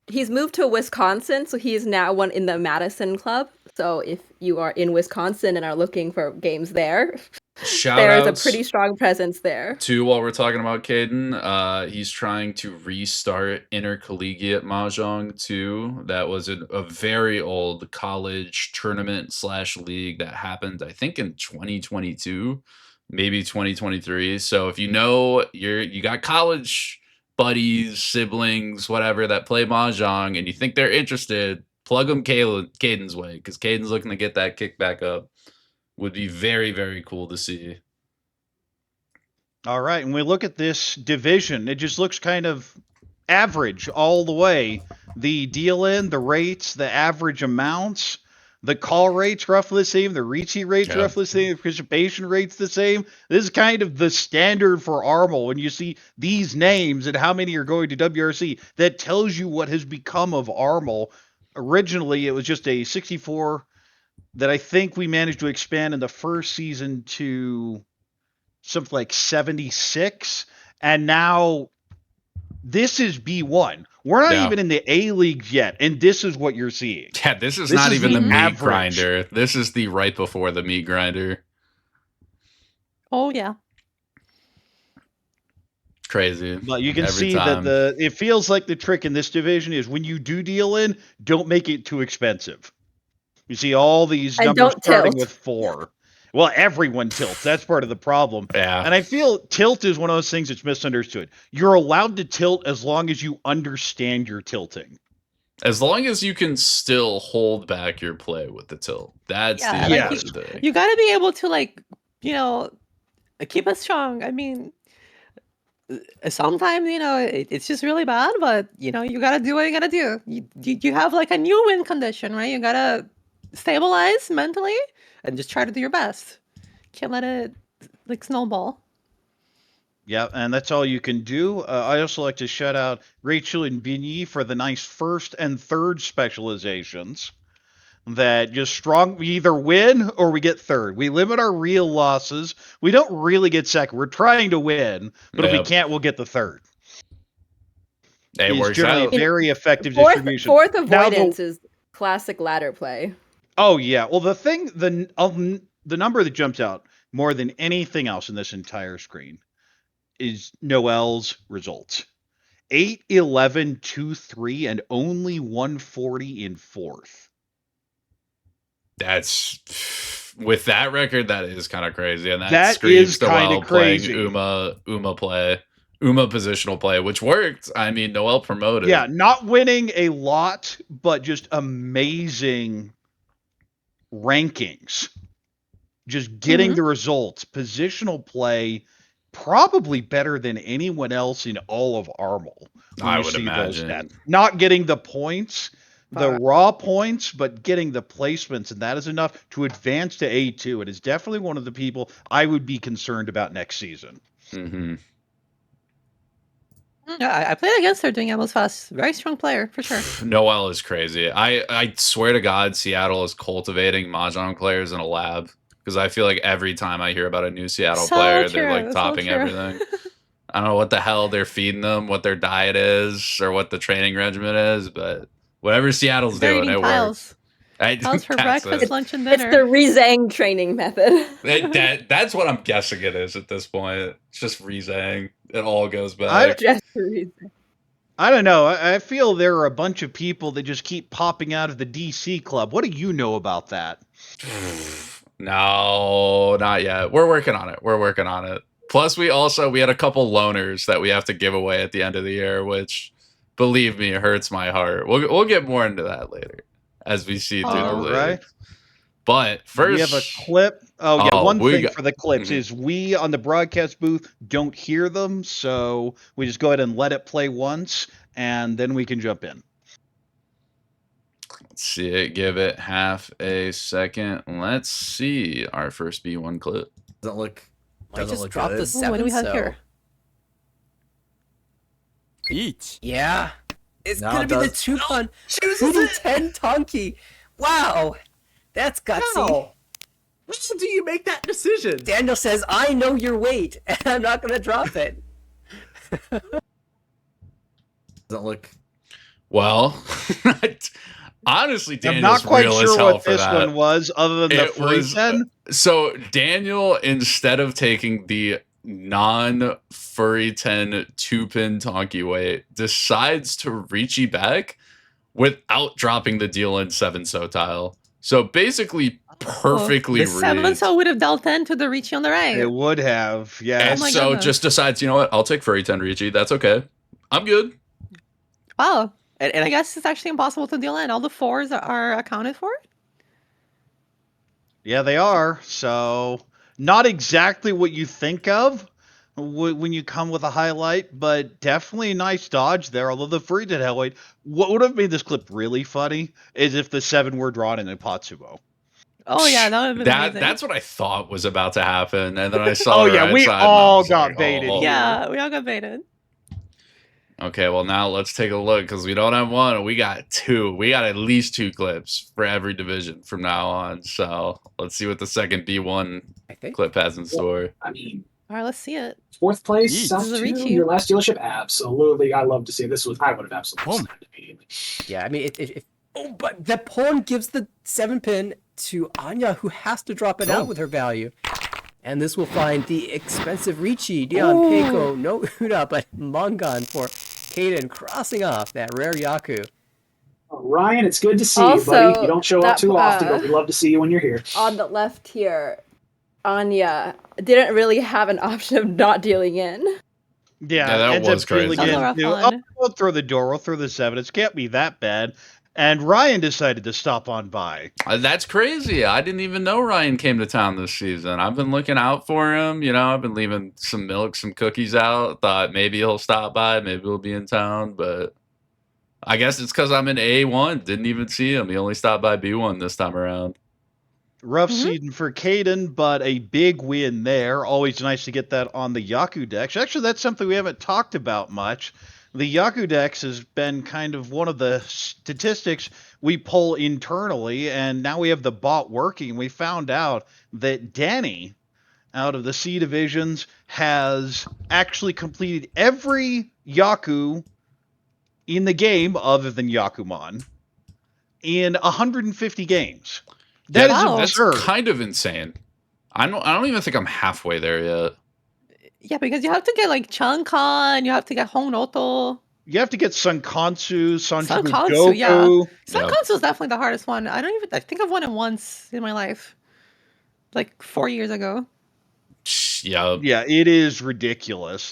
He's moved to Wisconsin, so he's now one in the Madison Club. So if you are in Wisconsin and are looking for games there, Shout there is a outs pretty strong presence there. too, while we're talking about Caden, he's trying to restart intercollegiate mahjong too. That was a very old college tournament / league that happened, I think, in 2022. maybe 2023. So if you know you got college buddies, siblings, whatever that play mahjong, and you think they're interested, plug them Caden's way, because Caden's looking to get that kick back up. Would be very, very cool to see. All right, and we look at this division. It just looks kind of average all the way. The deal in, the rates, the average amounts, the call rates roughly the same, the reaching rates roughly the same, the participation rates the same. This is kind of the standard for Armel. When you see these names and how many are going to WRC, that tells you what has become of Armel. Originally, it was just a 64 that I think we managed to expand in the first season to something like 76, and now this is B1. We're not even in the A leagues yet, and this is what you're seeing. Yeah, this is not even the meat average grinder. This is the right before the meat grinder. Oh yeah. Crazy. But you can Every see time. that it feels like the trick in this division is when you do deal in, don't make it too expensive. You see all these And numbers don't starting tilt. with 4. Well, everyone tilts. That's part of the problem. Yeah. And I feel tilt is one of those things that's misunderstood. You're allowed to tilt as long as you understand you're tilting. As long as you can still hold back your play with the tilt. That's Yeah, the like, important thing. You got to be able to, like, you know, keep us strong. I mean, sometimes, you know, it's just really bad, but, you know, you got to do what you got to do. You have, like, a new win condition, right? You got to stabilize mentally and just try to do your best. Can't let it, like, snowball. Yeah, and that's all you can do. I also like to shout out Rachel and Vigny for the nice first and third specializations. That just strong, we either win or we get third. We limit our real losses. We don't really get second. We're trying to win, but if we can't, we'll get the third. It It's works generally out. a very effective distribution. Fourth Now avoidance is classic ladder play. Oh yeah. Well, the number that jumps out more than anything else in this entire screen is Noel's results. 8, 11, 2, 3, and only 140 in fourth. That's with that record, that is kind of crazy, and that That screams is to kinda Noel playing crazy. Uma positional play, which worked. I mean, Noel promoted. Yeah, not winning a lot, but just amazing rankings. Just getting the results. Positional play, probably better than anyone else in all of Armel. when I you would see those imagine. stats. Not getting the points, the raw points, but getting the placements, and that is enough to advance to A2. It is definitely one of the people I would be concerned about next season. Mm-hmm. Yeah, I played against her doing Amos fast. Very strong player, for sure. Noel is crazy. I swear to God, Seattle is cultivating mahjong players in a lab, because I feel like every time I hear about a new Seattle So player, true, they're like so topping true. everything. I don't know what the hell they're feeding them, what their diet is, or what the training regimen is, but whatever Seattle's They're doing, eating it works. tiles. Tiles for That's breakfast, it. lunch, and It's dinner. the Rizang training method. That's what I'm guessing it is at this point. It's just Rizang. It all goes back. Just the Rizang. I don't know. I feel there are a bunch of people that just keep popping out of the DC club. What do you know about that? No, not yet. We're working on it. Plus, we had a couple loaners that we have to give away at the end of the year, which, believe me, hurts my heart. We'll get more into that later as we see through the All league. right. But first, We have a clip. Oh, yeah. Oh, One we thing got- for the clips is we on the broadcast booth don't hear them, so we just go ahead and let it play once, and then we can jump in. let's see it. Give it half a second. Let's see our first B1 clip. Doesn't look. Might Doesn't just look drop the good. Ooh, 7. what do we have so- here? Each. Yeah. It's No, gonna it be the does- 2 pun. She was 10 Tonki. Wow. That's gutsy. How? How do you make that decision? Daniel says, I know your weight, and I'm not gonna drop it. Doesn't look. Well, honestly, I'm Daniel's not quite real as sure hell what for this that. one was, other than the It free was 10. so Daniel, instead of taking the non-furry 10 2-pin Tonki weight, decides to reachy back without dropping the deal in 7 so tile. So basically, perfectly The 7 reads. so would have dealt 10 to the Ricci on the right. It would have, yeah. And my so goodness. just decides, you know what? I'll take Furry Tenrichi. That's okay. I'm good. Wow. And I guess it's actually impossible to deal in. All the 4s are accounted for? Yeah, they are. So, not exactly what you think of when you come with a highlight, but definitely a nice dodge there. Although the free did highlight, what would have made this clip really funny is if the 7 were drawn in a Potsubo. Oh, yeah, that would have been amazing. That's what I thought was about to happen. And then I saw Oh, the yeah, right we side, and I all was got like, baited oh. here. Yeah, we all got baited. Okay, well, now let's take a look because we don't have one. We got 2. We got at least 2 clips for every division from now on. So let's see what the second B1 I think. clip has in store. I mean, All right, let's see it. 4th place, Yeet. South This is a 2, Ricci. your last dealership, absolutely. I love to see this. I would have absolutely signed immediately. Yeah, I mean, oh, but the pawn gives the 7-pin to Anya, who has to drop it out with her value. And this will find the expensive Ricci, Dion, Keiko, no Una, but Mongon for Kaden crossing off that rare Yaku. Ryan, it's good to see you, Also, buddy. You don't show up that, too often, but we love to see you when you're here. On the left here, Anya didn't really have an option of not dealing in. Yeah, that ends was up dealing crazy. in That's too. a rough one. We'll throw the door. We'll throw the 7. It can't be that bad. And Ryan decided to stop on by. That's crazy. I didn't even know Ryan came to town this season. I've been looking out for him. You know, I've been leaving some milk, some cookies out. Thought maybe he'll stop by. Maybe he'll be in town. But I guess it's because I'm in A1. Didn't even see him. He only stopped by B1 this time around. Rough season for Kaden, but a big win there. Always nice to get that on the Yaku Dex. Actually, that's something we haven't talked about much. The Yaku Dex has been kind of one of the statistics we pull internally, and now we have the bot working. We found out that Danny, out of the C divisions, has actually completed every Yaku in the game other than Yakumon in 150 games. That is Wow. That's absurd. kind of insane. I don't even think I'm halfway there yet. Yeah, because you have to get like Chankan, you have to get Hongnoto. You have to get Sankansu, Sanjuku Sankansu, Goku. yeah. Yep. Sankansu is definitely the hardest one. I think I've won it once in my life. Like 4 years ago. Yeah. Yeah, it is ridiculous.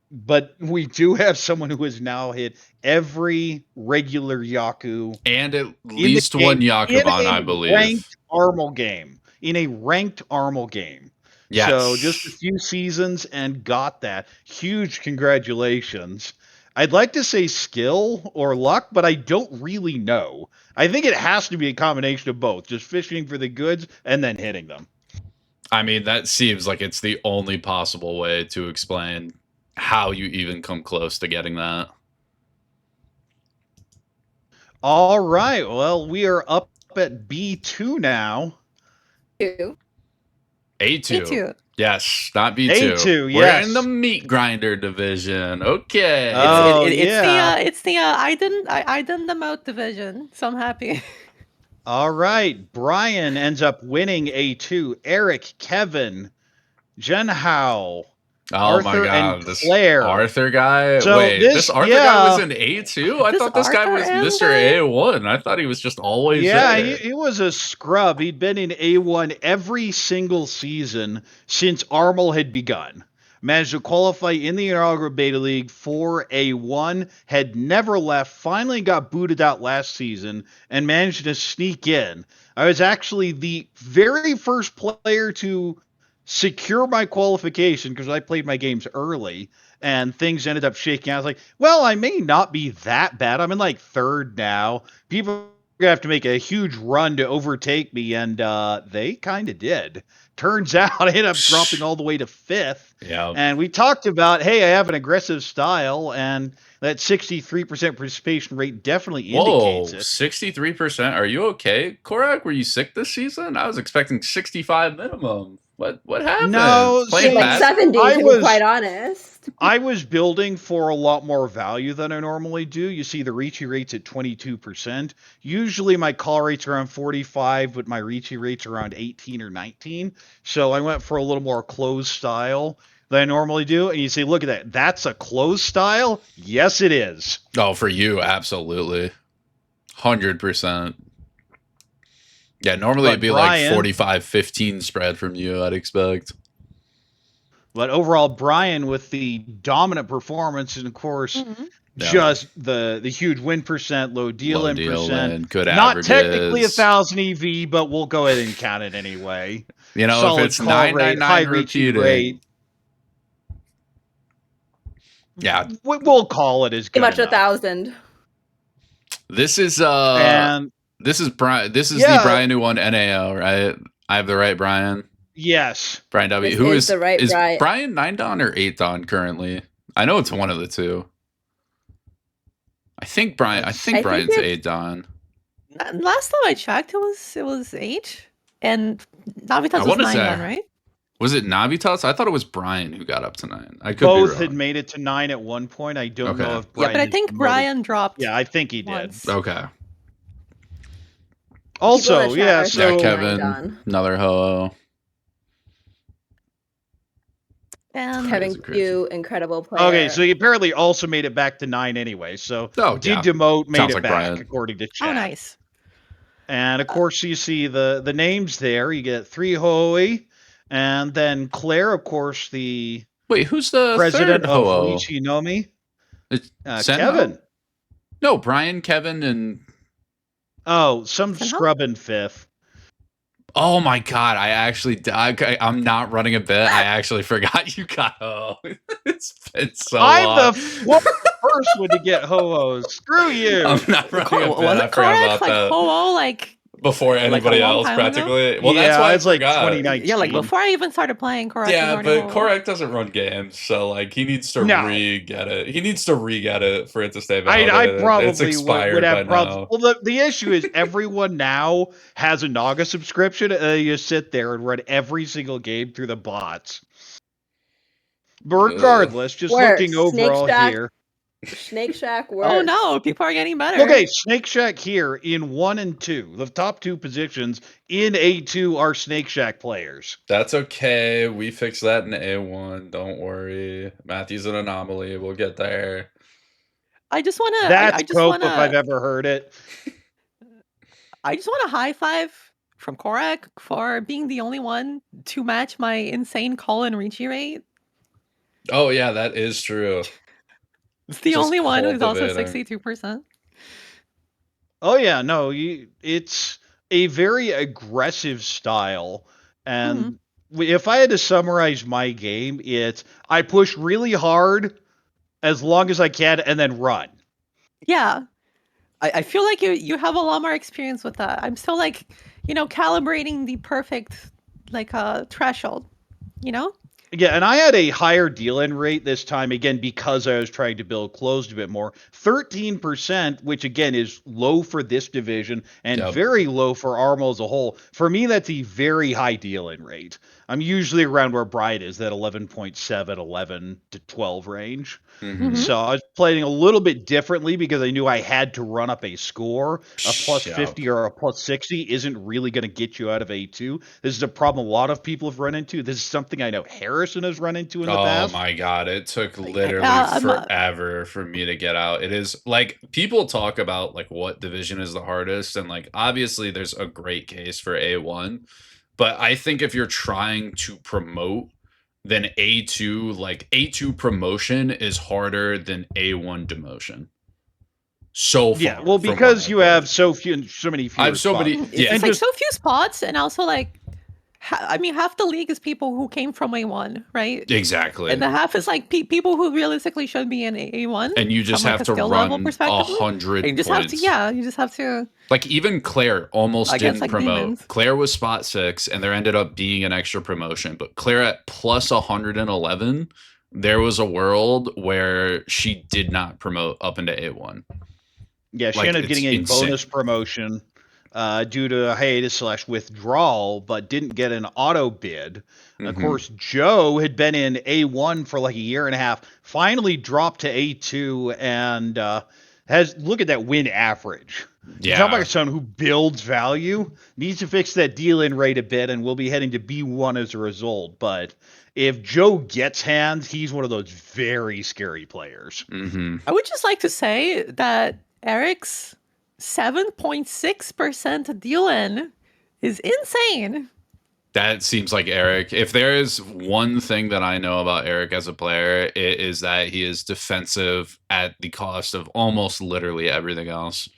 But we do have someone who has now hit every regular Yaku And at in the least one game, Yakuban, in a I believe. Ranked Armal game. In a ranked Armal game. Yes. So just a few seasons and got that. Huge congratulations. I'd like to say skill or luck, but I don't really know. I think it has to be a combination of both, just fishing for the goods and then hitting them. I mean, that seems like it's the only possible way to explain how you even come close to getting that. All right. Well, we are up at B2 now. Two. A2. A2. Yes, not B2. A2, We're yes. in the meat grinder division. Okay. Oh, it's yeah. the I didn't the mouth division, so I'm happy. All right. Brian ends up winning A2. Eric, Kevin, Jen Hao. Oh my Arthur god, and this Claire. Arthur guy. So Wait, this- this Arthur yeah. guy was in A2? I This thought this guy Arthur was and Mr. guy? A1. I thought he was just always Yeah, there. he was a scrub. He'd been in A1 every single season since Armal had begun. Managed to qualify in the inaugural Beta League for A1, had never left, finally got booted out last season, and managed to sneak in. I was actually the very first player to secure my qualification because I played my games early and things ended up shaking out. I was like, well, I may not be that bad. I'm in like 3rd now. People are gonna have to make a huge run to overtake me, and they kind of did. Turns out I ended up dropping all the way to 5th. Yeah. And we talked about, hey, I have an aggressive style, and that 63% participation rate definitely Whoa, indicates it. 63%. Are you okay, Korak? Were you sick this season? I was expecting 65 minimum. What happened? No, Playing see, Like bad? 70, I to was- be quite honest. I was building for a lot more value than I normally do. You see the Ricci rate's at 22%. Usually my call rate's around 45, but my Ricci rate's around 18 or 19. So I went for a little more closed style than I normally do. And you say, look at that. That's a closed style? Yes, it is. Oh, for you, absolutely. 100%. Yeah, normally But it'd be Brian- like 45-15 spread from you, I'd expect. But overall, Brian with the dominant performance, and of course, Yeah. just the huge win percent, low deal Low in deal percent. in, good Not technically averages. 1,000 EV, but we'll go ahead and count it anyway. You know, Solid if it's call rate, 999 high reaching repeating, rate. yeah, We'll call it as Pretty good much enough. 1,000. this is And this is Brian. This is Yeah. the Brian who won NAO, right? I have the right Brian. yes, Brian W. This Who is the right is Brian. Brian 9-don or 8-don currently? I know it's one of the two. I think Brian. I think I think Brian's it's- 8-don. Last time I checked, it was 8, and Navitas I was wanna 9 say- then, right? Was it Navitas? I thought it was Brian who got up to 9. I could both be had wrong. made it to 9 at one point. I don't Okay. know if Yeah, Brian. but I has think promoted- Brian dropped. Yeah, I think he did. once. Okay. Also, People in the chat yeah, are so Yeah, saying Kevin, 9-don. another ho. And Kevin Crazy, crazy. Q, incredible player. okay, so he apparently also made it back to 9 anyway. So Oh, did yeah. demote, made Sounds it like back Brian. according to chat. oh, nice. And of course, you see the names there. You get 3 Hoey, and then Claire, of course, the Wait, who's the president third of ho? Ichinomi. It's Senho? Kevin. No, Brian, Kevin, and Oh, some Senho? scrub in 5th. oh my god, I'm not running a bit. I actually forgot you got ho. It's been so I'm long. the first one to get ho-ohs. Screw you. I'm not running a bit. Was I it forgot correct? about Like that. Ho-Oh, like Before anybody long else, time ago? practically. Well, that's Yeah, why I it's like forgot. 2019. yeah, like before I even started playing Korak. was Yeah, already but Ho-Oh. Korak doesn't run games, so like he needs to No. re-get it. He needs to re-get it for it to stay I valid. It's probably expired would by have problems. now. Well, the issue is everyone now has a Naga subscription. And you sit there and run every single game through the bots. But regardless, just Works. looking Snake overall Shack here. Snake Shack works. Oh no, people are getting better. Okay, Snake Shack here in 1 and 2. The top 2 positions in A2 are Snake Shack players. That's okay. We fixed that in A1. Don't worry. Matthew's an anomaly. We'll get there. I just wanna. That's I just cope wanna. if I've ever heard it. I just want a high five from Korak for being the only one to match my insane call and Ricci rate. Oh yeah, that is true. It's the Just only one who's also cultivating. 62%. Oh yeah, no, it's a very aggressive style, and if I had to summarize my game, it's I push really hard as long as I can, and then run. Yeah. I feel like you have a lot more experience with that. I'm still like, calibrating the perfect threshold, you know? Yeah, and I had a higher deal-in rate this time, again, because I was trying to build closed a bit more. 13%, which again is low for this division and Yep. very low for Armo as a whole. For me, that's a very high deal-in rate. I'm usually around where Bright is, that 11.7, 11 to 12 range. Mhm. So I was playing a little bit differently because I knew I had to run up a score. A plus Yep. 50 or a plus 60 isn't really going to get you out of A2. This is a problem a lot of people have run into. This is something I know Harrison has run into in the Oh past. my god, it took literally I'm not- forever for me to get out. It is like people talk about like what division is the hardest, and like obviously there's a great case for A1, but I think if you're trying to promote, then A2 promotion is harder than A1 demotion. So far, Yeah, well, from what because I've you heard. have so many fewer I have so spots. many. It's Yeah, And like just- so few spots, and also like, half the league is people who came from A1, right? exactly. And the half is like people who realistically should be in A1. And you just from, like, have a to skill level run perspectively. 100 And you just points. you just have to. Like even Claire almost Against, didn't like, promote. demons. Claire was spot 6 and there ended up being an extra promotion. But Claire at plus 111, there was a world where she did not promote up into A1. Yeah, she Like, ended up getting a it's insane. bonus promotion due to a hiatus/withdrawal, but didn't get an auto bid. Of Mhm. course, Joe had been in A1 for like a year and a half, finally dropped to A2, and look at that win average. Yeah. Talk about someone who builds value, needs to fix that deal-in rate a bit, and we'll be heading to B1 as a result. But if Joe gets hands, he's one of those very scary players. Mhm. I would just like to say that Eric's 7.6% deal in is insane. That seems like Eric. If there is one thing that I know about Eric as a player, it is that he is defensive at the cost of almost literally everything else.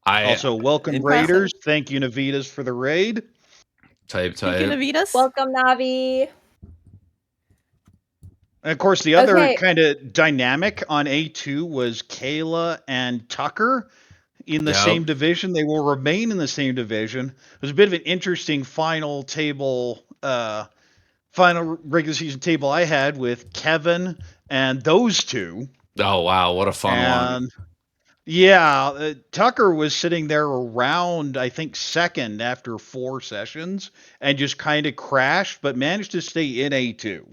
Also, welcome Impressive. Raiders. Thank you, Navitas, for the raid. Thank you, Navitas. Welcome, Navi. And of course, the other Okay. kind of dynamic on A2 was Kayla and Tucker in the Yep. same division. They will remain in the same division. It was a bit of an interesting final regular season table I had with Kevin and those two. Oh wow, what a fun one! And yeah, Tucker was sitting there around, I think, second after 4 sessions and just kind of crashed, but managed to stay in A2.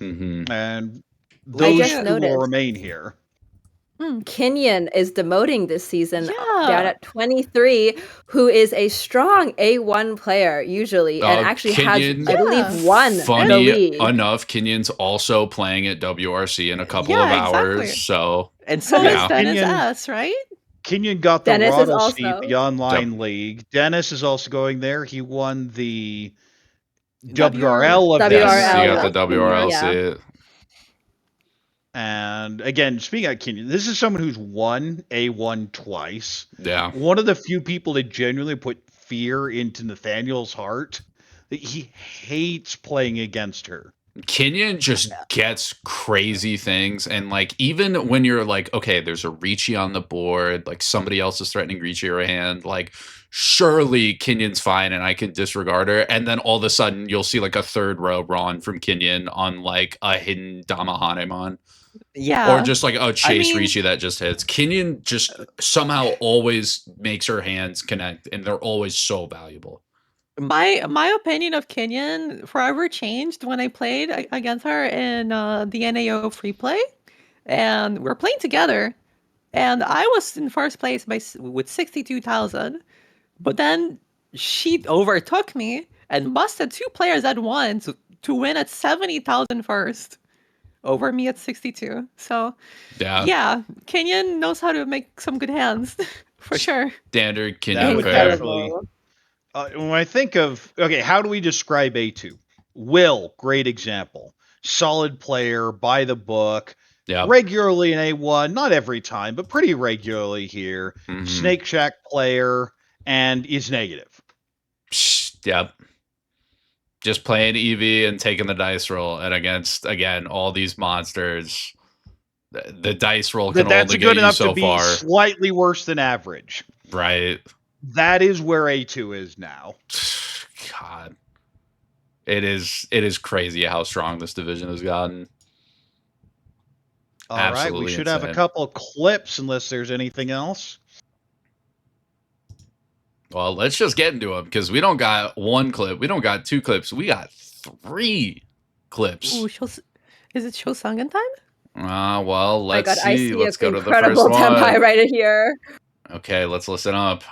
Mm-hmm. And I those just two noticed. will remain here. Kenyon is demoting this season down Yeah. at 23, who is a strong A1 player usually, and actually Kenyon- has, I believe, Yeah. won the Funny league. enough, Kenyon's also playing at WRC in a couple Yeah, of hours. exactly. So And so Yeah. is Dennis Kenyon- S, right? Kenyon got the Dennis is Rattle also- seat, the online league. Dennis is also going there. He won the W- WRL event. yes, you WRL. got the WRL Yeah. seat. And again, speaking of Kenyon, this is someone who's won A1 twice. Yeah. One of the few people that genuinely put fear into Nathaniel's heart. That he hates playing against her. Kenyon just gets crazy things, and like even when you're like, okay, there's a Ricci on the board, like somebody else is threatening Ricci or a hand, like surely Kenyon's fine and I can disregard her, and then all of a sudden you'll see like a third row Ron from Kenyon on like a hidden Dama Hanemon. Yeah. Or just like a chase mean- Ricci that just hits. Kenyon just somehow always makes her hands connect, and they're always so valuable. My opinion of Kenyon forever changed when I played against her in the NAO free play, and we're playing together, and I was in first place with 62,000, but then she overtook me and busted 2 players at once to win at 70,000 first over me at 62. So yeah, Kenyon knows how to make some good hands for sure. Standard That Kenyon would fare. actually. When I think of how do we describe A2? Will, great example. Solid player, by the book. Yeah. Regularly in A1, not every time, but pretty regularly here. Mhm. Snake Shack player, and is negative. Yep. Just playing EV and taking the dice roll, and against again all these monsters, the dice roll can That's only good get you enough so to be far, slightly worse than average. right? That is where A2 is now. God, it is crazy how strong this division has gotten. All right, we Absolutely should have a insane. couple of clips unless there's anything else. Well, let's just get into them because we don't got 1 clip, we don't got 2 clips, we got 3 clips. Ooh, is it Shosangan time? Well, My let's God, I see. see Let's go to the incredible first one. tempi right here. Okay, let's listen up.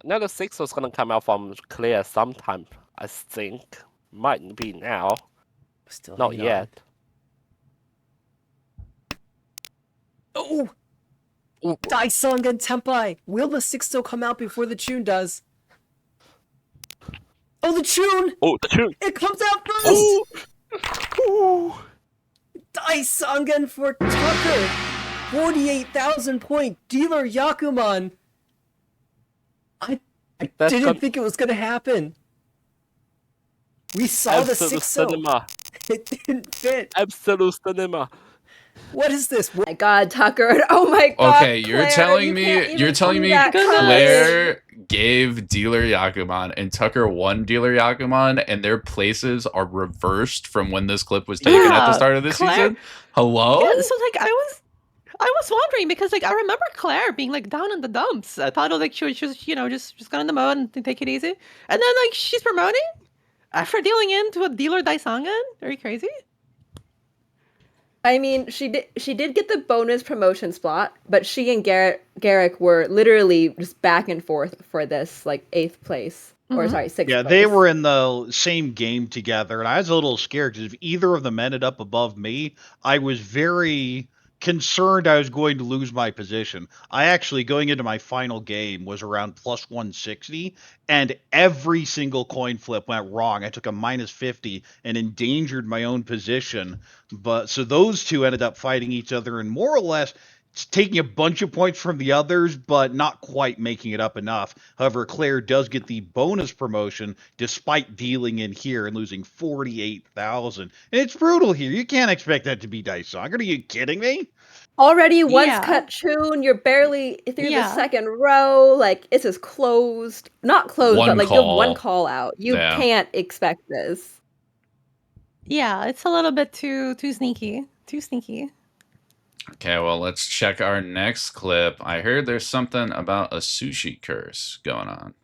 Another 6 was gonna come out from Claire sometime, I think. Might be now. Still Not hanging on. yet. Oh! Daisung and Tempai! Will the 6 still come out before the tune does? Oh, the tune! Oh, the tune! It comes out first! Daisangan for Tucker! 48,000 point dealer Yakuman! I That's didn't gonna- think it was gonna happen. We saw the Absolute 6 cinema. It didn't fit. Absolute cinema. What is this? My God, Tucker. Oh my God. Okay, you're Claire, telling you me can't even you're telling see me that coming. Claire gave dealer Yakuman and Tucker won dealer Yakuman, and their places are reversed from when this clip was taken at the Yeah, start of this Claire- season? Hello? Yeah, so like I was wondering because like I remember Claire being like down in the dumps. I thought like she was just just go in the mode and take it easy, and then like she's promoting after dealing into a dealer Daisangan. Are you crazy? I mean, she did get the bonus promotion spot, but she and Garrick were literally just back and forth for this like 8th place. Or Mhm. sorry, 6th Yeah, place. they were in the same game together, and I was a little scared because if either of them ended up above me, I was very concerned I was going to lose my position. I actually, going into my final game, was around plus 160, and every single coin flip went wrong. I took a minus 50 and endangered my own position. But so those two ended up fighting each other and more or less taking a bunch of points from the others, but not quite making it up enough. However, Claire does get the bonus promotion despite dealing in here and losing 48,000. And it's brutal here. You can't expect that to be Dice Song. Are you kidding me? Already once Yeah. cut tune, you're barely through the Yeah. second row. Like, it's just closed. Not closed, One but like you have one call. call out. You Yeah. can't expect this. Yeah, it's a little bit too sneaky. Too sneaky. Okay, well, let's check our next clip. I heard there's something about a sushi curse going on.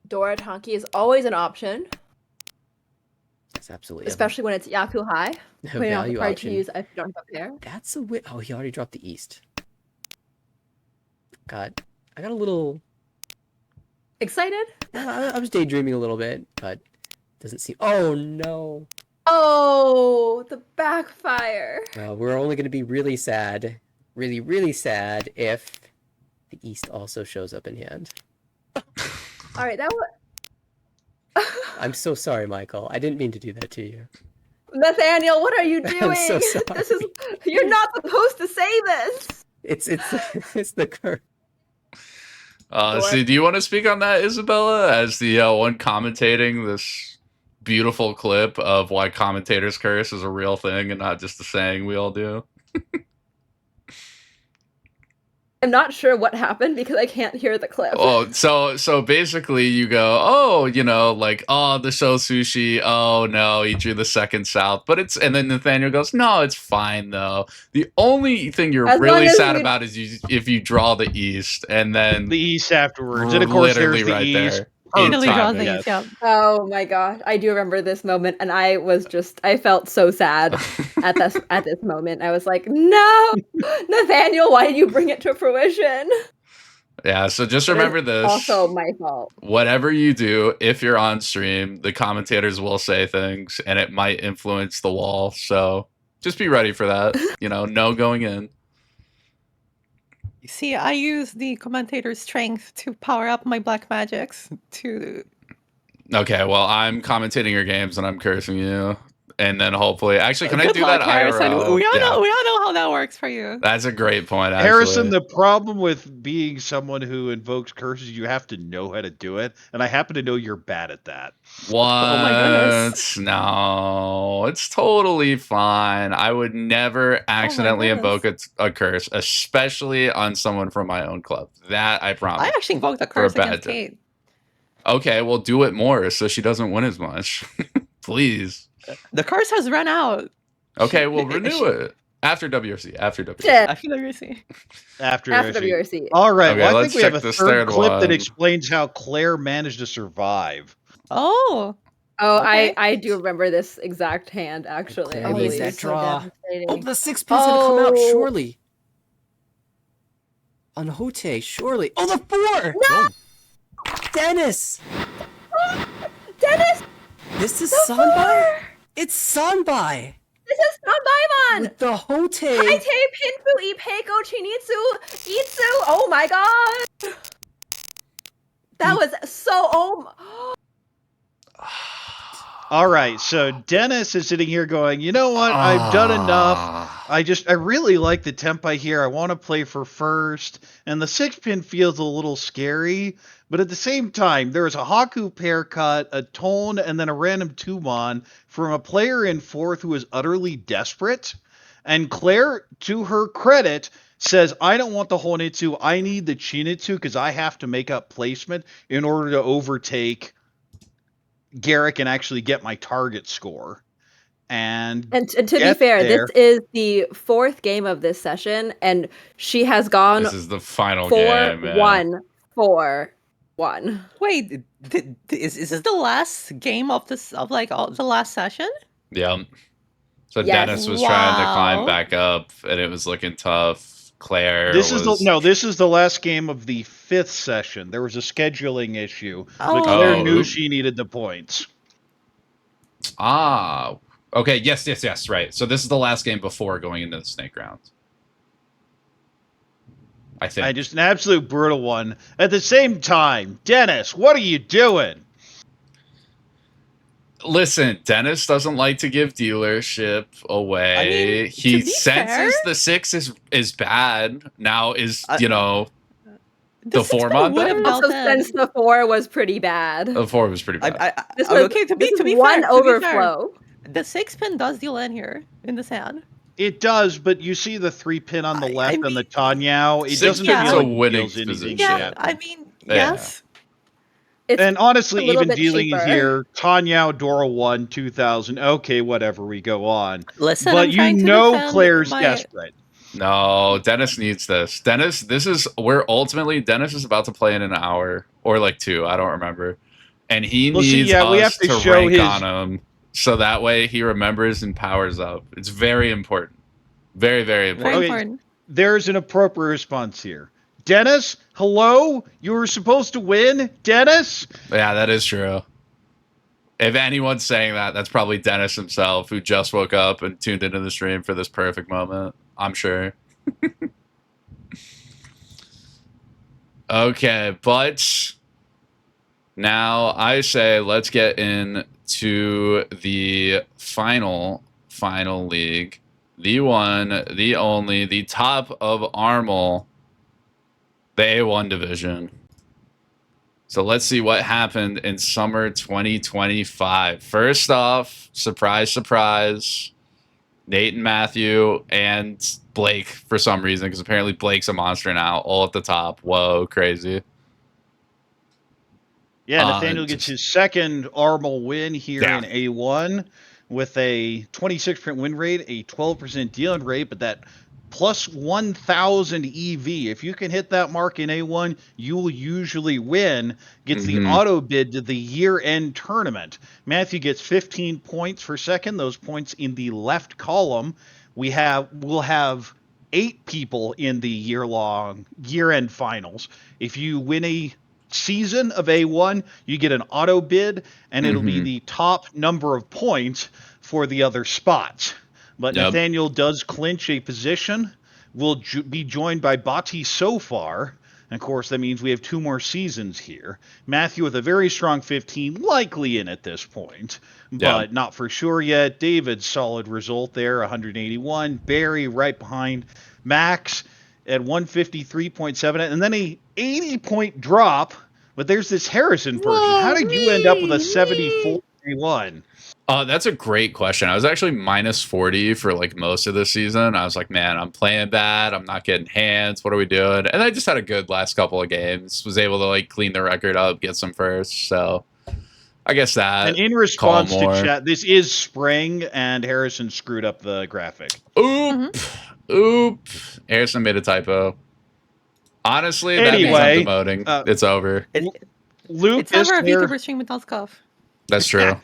Dora Tonki is always an option, It's absolutely especially when it's Yaku High. a Putting out the value card to option. use if you don't have a pair. That's a win. Oh, he already dropped the East. God, I got a little. Excited? I was daydreaming a little bit, but doesn't seem. Oh no. Oh, the backfire. Well, we're only going to be really sad, really sad if the East also shows up in hand. All right, that was. I'm so sorry, Michael. I didn't mean to do that to you. Nathaniel, what are you doing? I'm so This is you're not supposed to say this. It's it's the curse. See, do you want to speak on that, Isabella, as the one commentating this beautiful clip of why commentators curse is a real thing and not just a saying we all do? I'm not sure what happened because I can't hear the clip. Oh, so basically you go, oh, you know, like, oh, the show sushi, oh no, he drew the second south, but it's, and then Nathaniel goes, no, it's fine though. The only thing you're As long really as sad we- about is if you draw the east, and then The East afterwards. And of course, literally there's the right East. there. Oh, in Italy time, draws the yes. East, yeah. Oh my gosh, I do remember this moment, and I felt so sad at this moment. I was like, no, Nathaniel, why did you bring it to fruition? Yeah, so just But it's remember this. Also my fault. Whatever you do, if you're on stream, the commentators will say things and it might influence the wall. So just be ready for that. No going in. You see, I use the commentator's strength to power up my black magics to. Okay, well, I'm commentating your games and I'm cursing you. And then hopefully, actually, can I Good do luck, that Harrison. IRL? We all Yeah. know how that works for you. That's a great point, actually. Harrison, the problem with being someone who invokes curses, you have to know how to do it, and I happen to know you're bad at that. What? Oh my goodness. No, it's totally fine. I would never accidentally invoke a curse, especially on someone from my own club. That I promise. I actually invoked the For a curse bad against day. Kate. Okay, well, do it more so she doesn't win as much. Please. The curse has run out. Okay, well, renew it. After WRC. Shit. I feel like you see. After WRC. All right, Okay, well, I let's think we have check a this third third clip that one. explains how Claire managed to survive. Oh, Oh, Okay. I do remember this exact hand actually. Claire I made believe that it's so draw. devastating. Oh, the 6 pin's gonna come out, Oh. surely. On Hote, surely. Oh, the 4! No! Dennis! Dennis, This is the Sanbai? four! It's Sanbai! This is not Baimon! With the Hote! Kaite, Pinfu, Ipeko, Chinitsu, Itsu. Oh my god! That was so. Oh. All right, so Dennis is sitting here going, you know what? I've done enough. Ah. I really like the tempo here. I want to play for first, and the 6-pin feels a little scary, but at the same time, there was a Haku pair cut, a Tone, and then a random Tumon from a player in fourth who was utterly desperate. And Claire, to her credit, says, I don't want the Honitsu, I need the Chinitsu because I have to make up placement in order to overtake Garrick and actually get my target score. And And to be Get fair, there. this is the fourth game of this session, and she has gone This is the final game. Yeah. 4-1, 4-1. wait, is this the last game of this of like the last session? Yeah. So Yes. Dennis was trying to climb Wow. back up, and it was looking tough. Claire this was... is the last game of the 5th session. There was a scheduling issue, but Oh. Claire Oh. knew she needed the points. Ah. Okay, yes, right. So this is the last game before going into the snake round. I think. Just an absolute brutal one. At the same time, Dennis, what are you doing? Listen, Dennis doesn't like to give dealership away. I mean, He to be senses fair- the 6 is bad. Now is, I- the 6 form pin on would them? have dealt Also, since it. the 4 was pretty bad. The 4 was pretty bad. This was, Okay, to this be is one fair, to be fair, overflow. the 6 pin does deal in here in the sand. It does, but you see the 3 pin on the I left and the mean- Tanyao. It 6 doesn't pin's feel a like it winning deals anything position. Yeah, yet. I mean, Yeah. yes. It's And honestly, a little even bit dealing cheaper. here, Tanyao, Dora 1, 2000. Okay, whatever, we go on. Listen, But I'm trying to you know defend Claire's my... desperate. No, Dennis needs this. Dennis, Dennis is about to play in an hour or like 2. I don't remember. And he Well, see, needs yeah, we us have to to show rank his- on him so that way he remembers and powers up. It's very important. Very, very important. Very Okay. important. There's an appropriate response here. Dennis, hello? You were supposed to win? Dennis? Yeah, that is true. If anyone's saying that, that's probably Dennis himself, who just woke up and tuned into the stream for this perfect moment. I'm sure. Okay, but now I say let's get into the final league. The one, the only, the top of Armel, the A1 division. So let's see what happened in summer 2025. First off, surprise, surprise, Nate and Matthew and Blake for some reason, because apparently Blake's a monster now, all at the top. Whoa, crazy. Yeah, Nathaniel gets his second Armel win here Yeah. in A1 with a 26% win rate, a 12% dealing rate, but that plus 1,000 EV. If you can hit that mark in A1, you will usually win. Gets the auto bid to the year-end tournament. Matthew gets 15 points for second. Those points in the left column. We'll have 8 people in the year-end finals. If you win a season of A1, you get an auto bid, and it'll be the top number of points for the other spots. But Yep. Nathaniel does clinch a position. Will be joined by Bati so far. And of course, that means we have 2 more seasons here. Matthew with a very strong 15, likely in at this point, but not for sure yet. David's solid result there, 181. Barry right behind Max at 153.7, and then a 80-point drop. But there's this Harrison version. How did you end up with a 74.1? That's a great question. I was actually minus 40 for like most of the season. I was like, man, I'm playing bad. I'm not getting hands. What are we doing? And I just had a good last couple of games. Was able to like clean the record up, get some first. So I guess that. And in response to Collmore. chat, this is spring, and Harrison screwed up the graphic. Oop. Harrison made a typo. Honestly, that means Anyway, I'm demoting. It's over. Lucas, It's never a here- VTuber stream without scuff. That's true.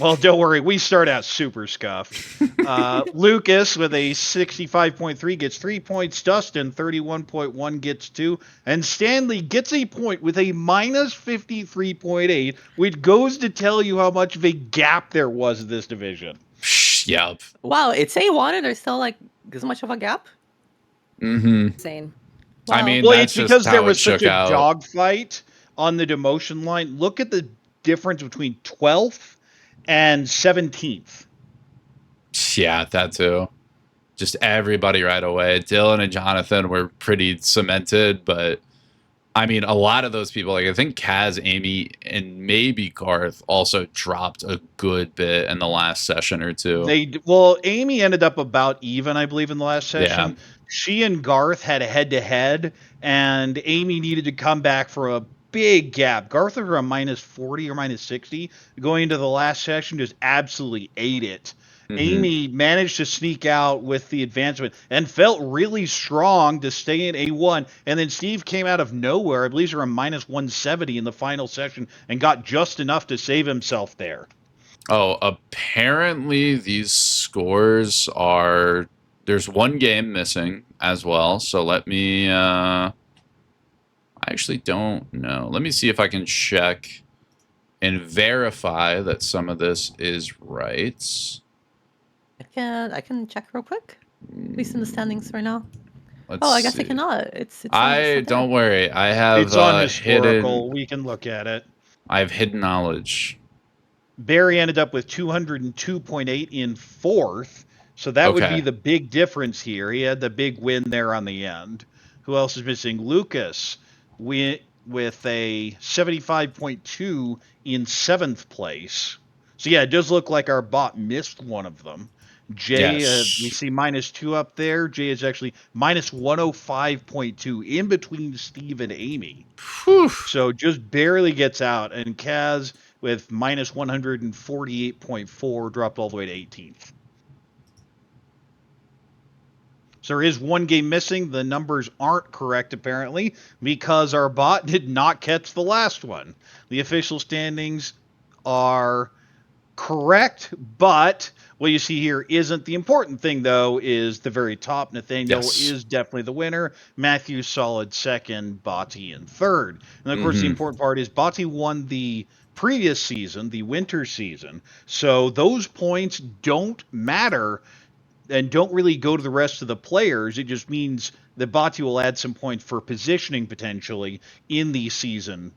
Well, don't worry. We start out super scuffed. Lucas with a 65.3 gets 3 points. Dustin, 31.1 gets 2. And Stanley gets a point with a minus 53.8, which goes to tell you how much of a gap there was in this division. Yep. Wow, it's A1 and there's still like this much of a gap? Insane. I mean, Well, that's it's just because how there it was such shook a out. dogfight on the demotion line. Look at the difference between 12th and 17th. Yeah, that too. Just everybody right away. Dylan and Jonathan were pretty cemented, but I mean, a lot of those people, like I think Kaz, Amy, and maybe Garth also dropped a good bit in the last session or two. Amy ended up about even, I believe, in the last session. Yeah. She and Garth had a head-to-head, and Amy needed to come back for a big gap. Garth was around minus 40 or minus 60 going into the last session, just absolutely ate it. Amy managed to sneak out with the advancement and felt really strong to stay in A1. And then Steve came out of nowhere, I believe, around minus 170 in the final session and got just enough to save himself there. Oh, apparently these scores are... There's one game missing as well, so let me... I actually don't know. Let me see if I can check and verify that some of this is right. I can check real quick. At least in the standings right now. Let's Oh, I guess see. I cannot. It's don't worry. I have It's on historical. hidden. We can look at it. I have hidden knowledge. Barry ended up with 202.8 in fourth. So that would be Okay. the big difference here. He had the big win there on the end. Who else is missing? Lucas with a 75.2 in seventh place. So yeah, it does look like our bot missed one of them. Jay, Yes. we see -2 up there. Jay is actually -105.2 in between Steve and Amy. Whew. So just barely gets out. And Kaz with -148.4 dropped all the way to 18th. So there is one game missing. The numbers aren't correct, apparently, because our bot did not catch the last one. The official standings are correct, but what you see here isn't the important thing, though, is the very top. Nathaniel is definitely the winner. Matthew, solid second. Botti in third. And, of course, the important part is Botti won the previous season, the winter season. So those points don't matter and don't really go to the rest of the players. It just means that Botti will add some points for positioning potentially in the season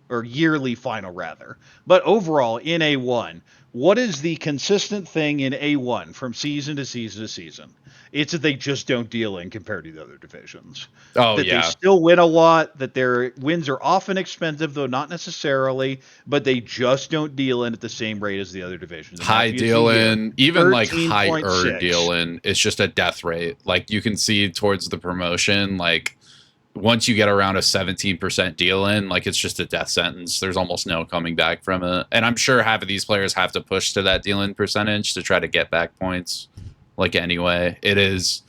or yearly final rather. But overall in A1, what is the consistent thing in A1 from season to season to season? It's that they just don't deal in compared to the other divisions. Oh, that yeah. they still win a lot, that their wins are often expensive, though not necessarily, but they just don't deal in at the same rate as the other divisions. And High that's what you see deal here. in, even like higher 13.6. deal in, it's just a death rate. Like you can see towards the promotion, like once you get around a 17% deal in, like it's just a death sentence. There's almost no coming back from it. And I'm sure half of these players have to push to that deal in percentage to try to get back points. Like anyway, it is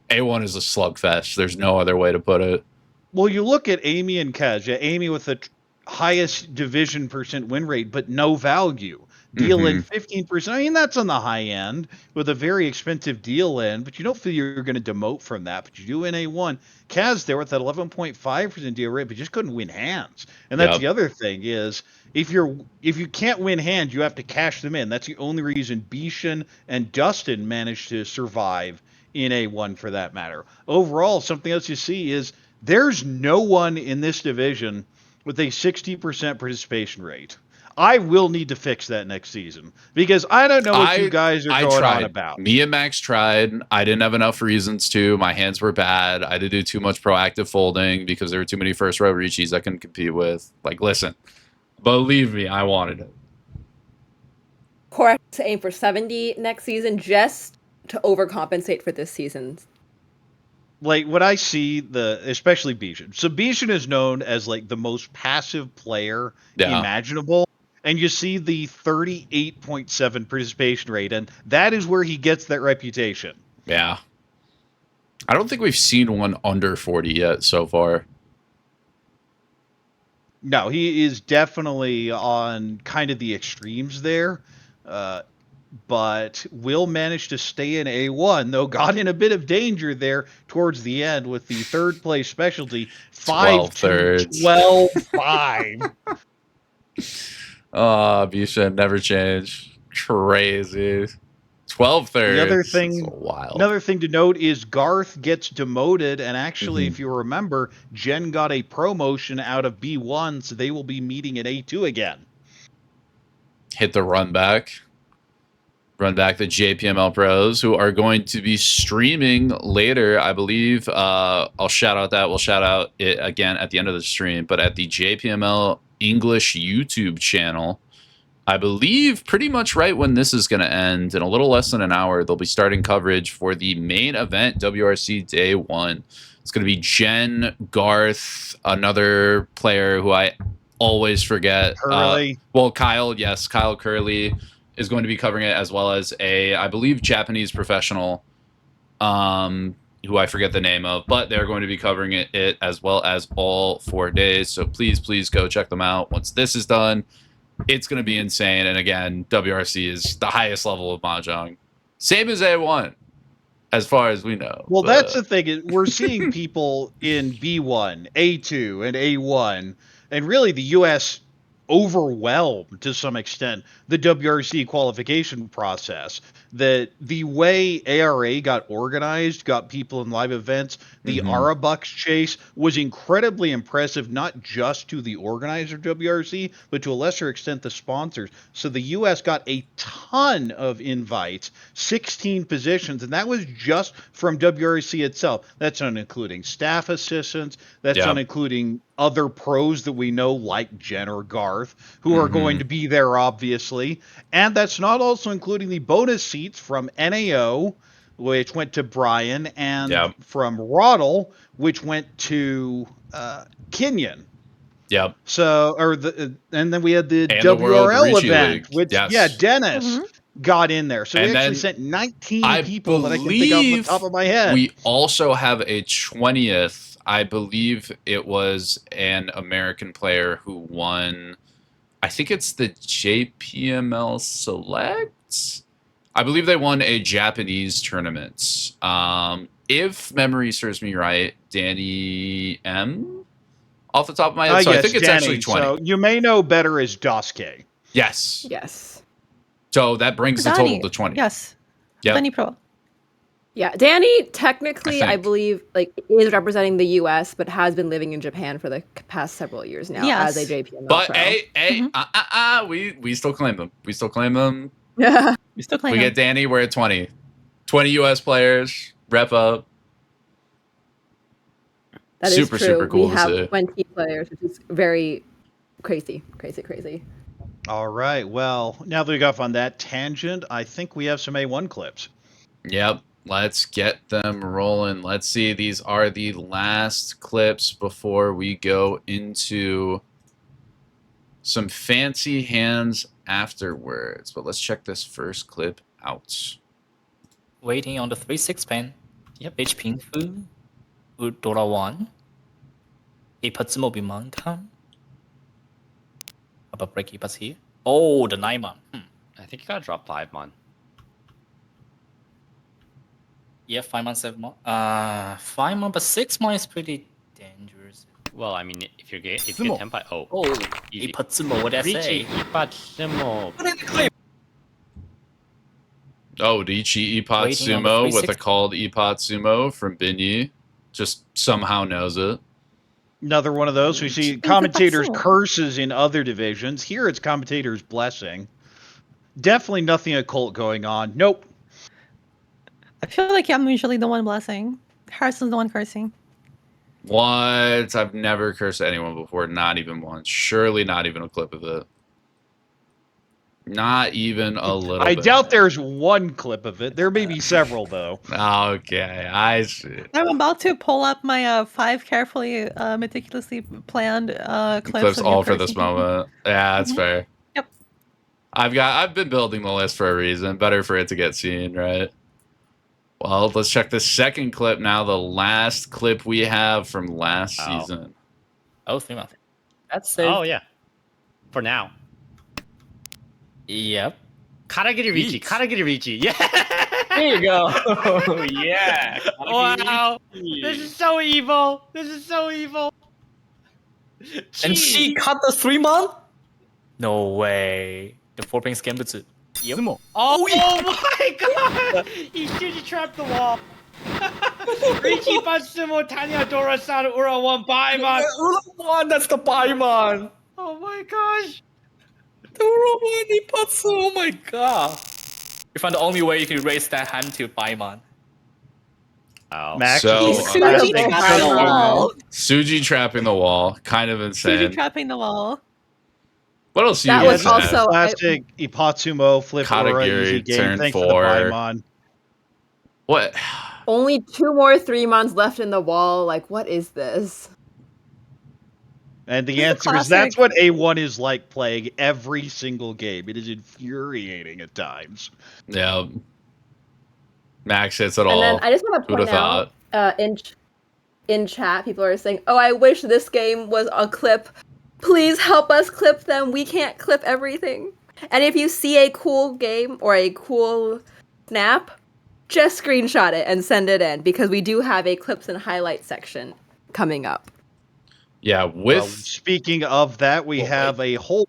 A1 is a slugfest. There's no other way to put it. Well, you look at Amy and Kaz. Yeah, Amy with the highest division percent win rate, but no value. Deal in 15%. I mean, that's on the high end with a very expensive deal in, but you don't feel you're going to demote from that. But you do in A1. Kaz there with that 11.5% deal rate, but just couldn't win hands. And that's the other thing is if you can't win hands, you have to cash them in. That's the only reason Bishan and Dustin managed to survive in A1 for that matter. Overall, something else you see is there's no one in this division with a 60% participation rate. I will need to fix that next season because I don't know what you guys are going on about. Me and Max tried. I didn't have enough reasons to. My hands were bad. I had to do too much proactive folding because there were too many first row Richis I couldn't compete with. Like, listen, believe me, I wanted it. Correct to aim for 70 next season just to overcompensate for this season. Like what I see, especially Bishan. So Bishan is known as like the most passive player imaginable. And you see the 38.7 participation rate, and that is where he gets that reputation. Yeah. I don't think we've seen one under 40 yet so far. No, he is definitely on kind of the extremes there. But will manage to stay in A1, though got in a bit of danger there towards the end with the third place specialty, 5-12-5. Oh, Bishan never change. Crazy. 12 thirds. Another thing to note is Garth gets demoted, and actually, if you remember, Jen got a promotion out of B1, so they will be meeting at A2 again. Hit the run back the JPML pros who are going to be streaming later, I believe. I'll shout out that. We'll shout out it again at the end of the stream, but at the JPML English YouTube channel, I believe pretty much right when this is going to end, in a little less than an hour, they'll be starting coverage for the main event, WRC Day 1. It's going to be Jen, Garth, another player who I always forget. Curly. Kyle, yes, Kyle Curley is going to be covering it, as well as I believe, Japanese professional, who I forget the name of, but they're going to be covering it as well as all 4 days. So please go check them out. Once this is done, it's going to be insane. And again, WRC is the highest level of Mahjong. Same as A1, as far as we know. Well, that's the thing. We're seeing people in B1, A2, and A1, and really the U.S. overwhelmed to some extent the WRC qualification process. That the way ARA got organized, got people in live events, the Arabucks chase was incredibly impressive, not just to the organizer of WRC, but to a lesser extent the sponsors. So the US got a ton of invites, 16 positions, and that was just from WRC itself. That's not including staff assistants, that's not including other pros that we know like Jen or Garth, who are going to be there, obviously. And that's not also including the bonus seats from NAO, which went to Brian, and from Roddle, which went to Kenyon. Yep. So, and then we had the And the World WRL Ricci event, League. which, Yes. Dennis got in there. So And we actually then sent 19 I people that I can think of off the top of my head. We also have a 20th. I believe it was an American player who won. I think it's the JPML Select. I believe they won a Japanese tournament. If memory serves me right, Danny M. Off the top of my head, so yes, I think it's Danny. actually 20. So you may know better as Doske. Yes. Yes. So that brings the total to 20. Yes. Yep. Danny Pro. Yeah, Danny technically, I think. believe, like is representing the U.S., but has been living in Japan for the past several years now as a JPML But pro. we still claim them. We still claim them. We still claim We him. get Danny. We're at 20. 20 U.S. players. Rep up. That is super, true. super cool We to have see. 20 players, which is very crazy. All right. Well, now that we got off on that tangent, I think we have some A1 clips. Yep. Let's get them rolling. Let's see. These are the last clips before we go into some fancy hands afterwards. But let's check this first clip out. Waiting on the 3-6 pen. Yep. H 핑크 돌아온. 이 퍼츠모 비만큼. About break pass here. Oh, the 9-man. I think you gotta drop 5-man. Yeah, 5-man, 7-man. 5-man, but 6-man is pretty dangerous. Well, I mean, if you get tempo, 이 easy. 퍼츠모, what did I say? 이빠츠모. Oh, Richi Ipot Waiting on the Sumo with a 360. called Ipot Sumo from Binyi. Just somehow knows it. Another one of those. We see commentators' curses in other divisions. Here it's commentators' blessing. Definitely nothing occult going on. Nope. I feel like I'm usually the one blessing. Harrison's the one cursing. What? I've never cursed anyone before. Not even once. Surely not even a clip of it. Not even a little I bit. doubt there's one clip of it. There may be several, though. Okay, I see. I'm about to pull up my 5 carefully, meticulously planned clips. Clips of all you for this cursing. moment. Yeah, that's fair. Yep. I've been building the list for a reason. Better for it to get seen, right? Well, let's check the second clip now. The last clip we have from last season. Oh, 3-man. That's it. Oh, yeah. For now. Yep. Karagiri Richi. Karagiri Richi. Yeah. There you go. Yeah. Wow. This is so evil. This is so evil. And she cut the 3-man? No way. The 4-ping scam boots. Yep. Oh my god! He shooty trapped the wall. Richi Batsumo Tanya Dora-san Ura-1 Baiman. Ura-1, that's the Baiman. Oh my gosh. The Ura-1 Ipatsu, oh my god. You find the only way you can raise that hand to Baiman. Oh. Max, So, Suji trapping the wall. Suji trapping the wall. Kind of insane. Suji trapping the wall. What else do That you was guys have? also Classic Ipatsumo flip Ura easy Katagiri game. turn Thanks 4. to the Paimon. What? only 2 more 3-mons left in the wall. Like, what is this? And the This is a answer is that's classic. what A1 is like playing every single game. It is infuriating at times. Yeah. Max hits it And all. then I just want to Who'd point have out in chat, people are saying, "Oh, I wish this game was a clip. Please help us clip them. We can't clip everything." And if you see a cool game or a cool snap, just screenshot it and send it in because we do have a clips and highlights section coming up. Yeah, Well, with speaking of that, we have a whole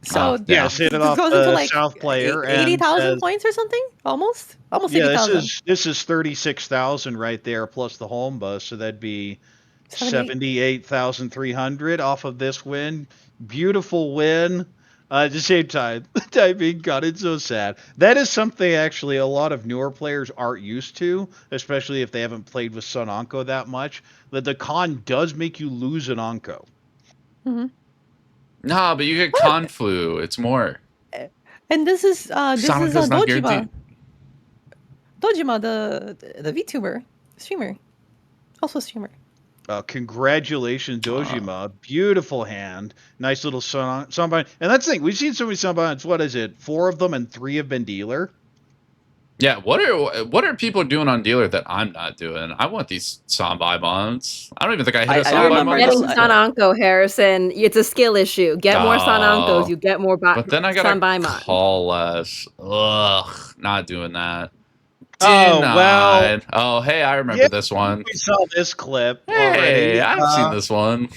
So Yeah, Yeah. set it this off goes into the like south player and 80,000 says, points or something? Almost yeah, 80,000. this is 36,000 right there plus the home bus, so that'd be 78. 78,300 off of this win. Beautiful win. At the same time, being got it's so sad. That is something actually a lot of newer players aren't used to, especially if they haven't played with Sun Onko that much. That the con does make you lose an Onko. Nah, but you get Conflu. It's more. And this is Sonica's not guaranteed. Dojima, the VTuber streamer, also streamer. Congratulations, Dojima. Beautiful hand. Nice little sunbind. And that's the thing. We've seen so many sunbinds. What is it? 4 of them and 3 have been dealer. Yeah, what are people doing on dealer that I'm not doing? I want these Sambai bonds. I don't even think I hit a I Sambai remember bond. Getting this- Sananko, Harrison, it's a skill issue. Get more Sanankos, you get more But then I gotta Sanbaimon. call less. Ugh, not doing that. Oh, Denied. well. Oh, hey, I remember Yeah, this one. We saw this clip Hey, already. I've seen this one.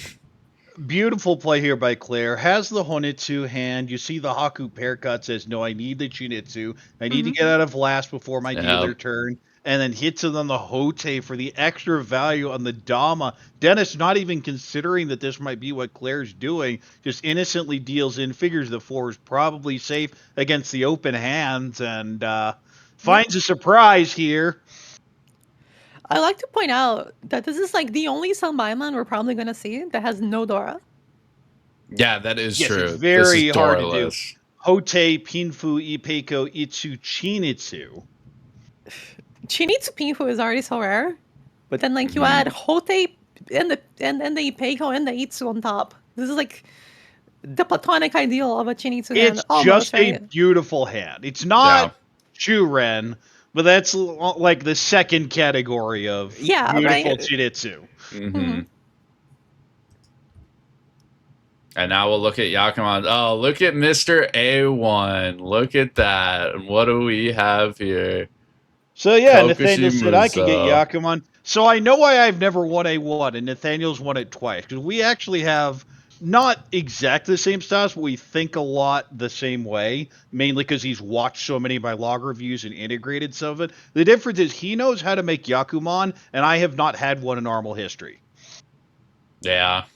Beautiful play here by Claire. Has the Honitsu hand. You see the Haku Pearcut says, no, I need the Chinitsu. I need to get out of last before my dealer turn. And then hits it on the Hote for the extra value on the Dama. Dennis, not even considering that this might be what Claire's doing, just innocently deals in, figures the 4 is probably safe against the open hands, and finds a surprise here. I like to point out that this is like the only Sanbaimon we're probably gonna see that has no Dora. Yeah, that is Yes, true. it's very this is hard to do. Dora-less. Hote, Pinfu, Ipeko, Itsu, Chinitsu. Chinitsu Pinfu is already so rare, but then like you add Hote and the Ipeko and the Itsu on top. This is like the platonic ideal of a Chinitsu hand. It's Almost, just right? a beautiful hand. It's not Churen, but that's like the second category of beautiful right? Chinitsu. Mm-hmm. And now we'll look at Yakuman. Oh, look at Mr. A1. Look at that. And what do we have here? So yeah, Kokushi Nathaniel said I could get Muso. Yakuman. So I know why I've never won A1, and Nathaniel's won it twice. Because we actually have not exactly the same styles, but we think a lot the same way. Mainly because he's watched so many of my log reviews and integrated some of it. The difference is he knows how to make Yakuman, and I have not had one in normal history. Yeah.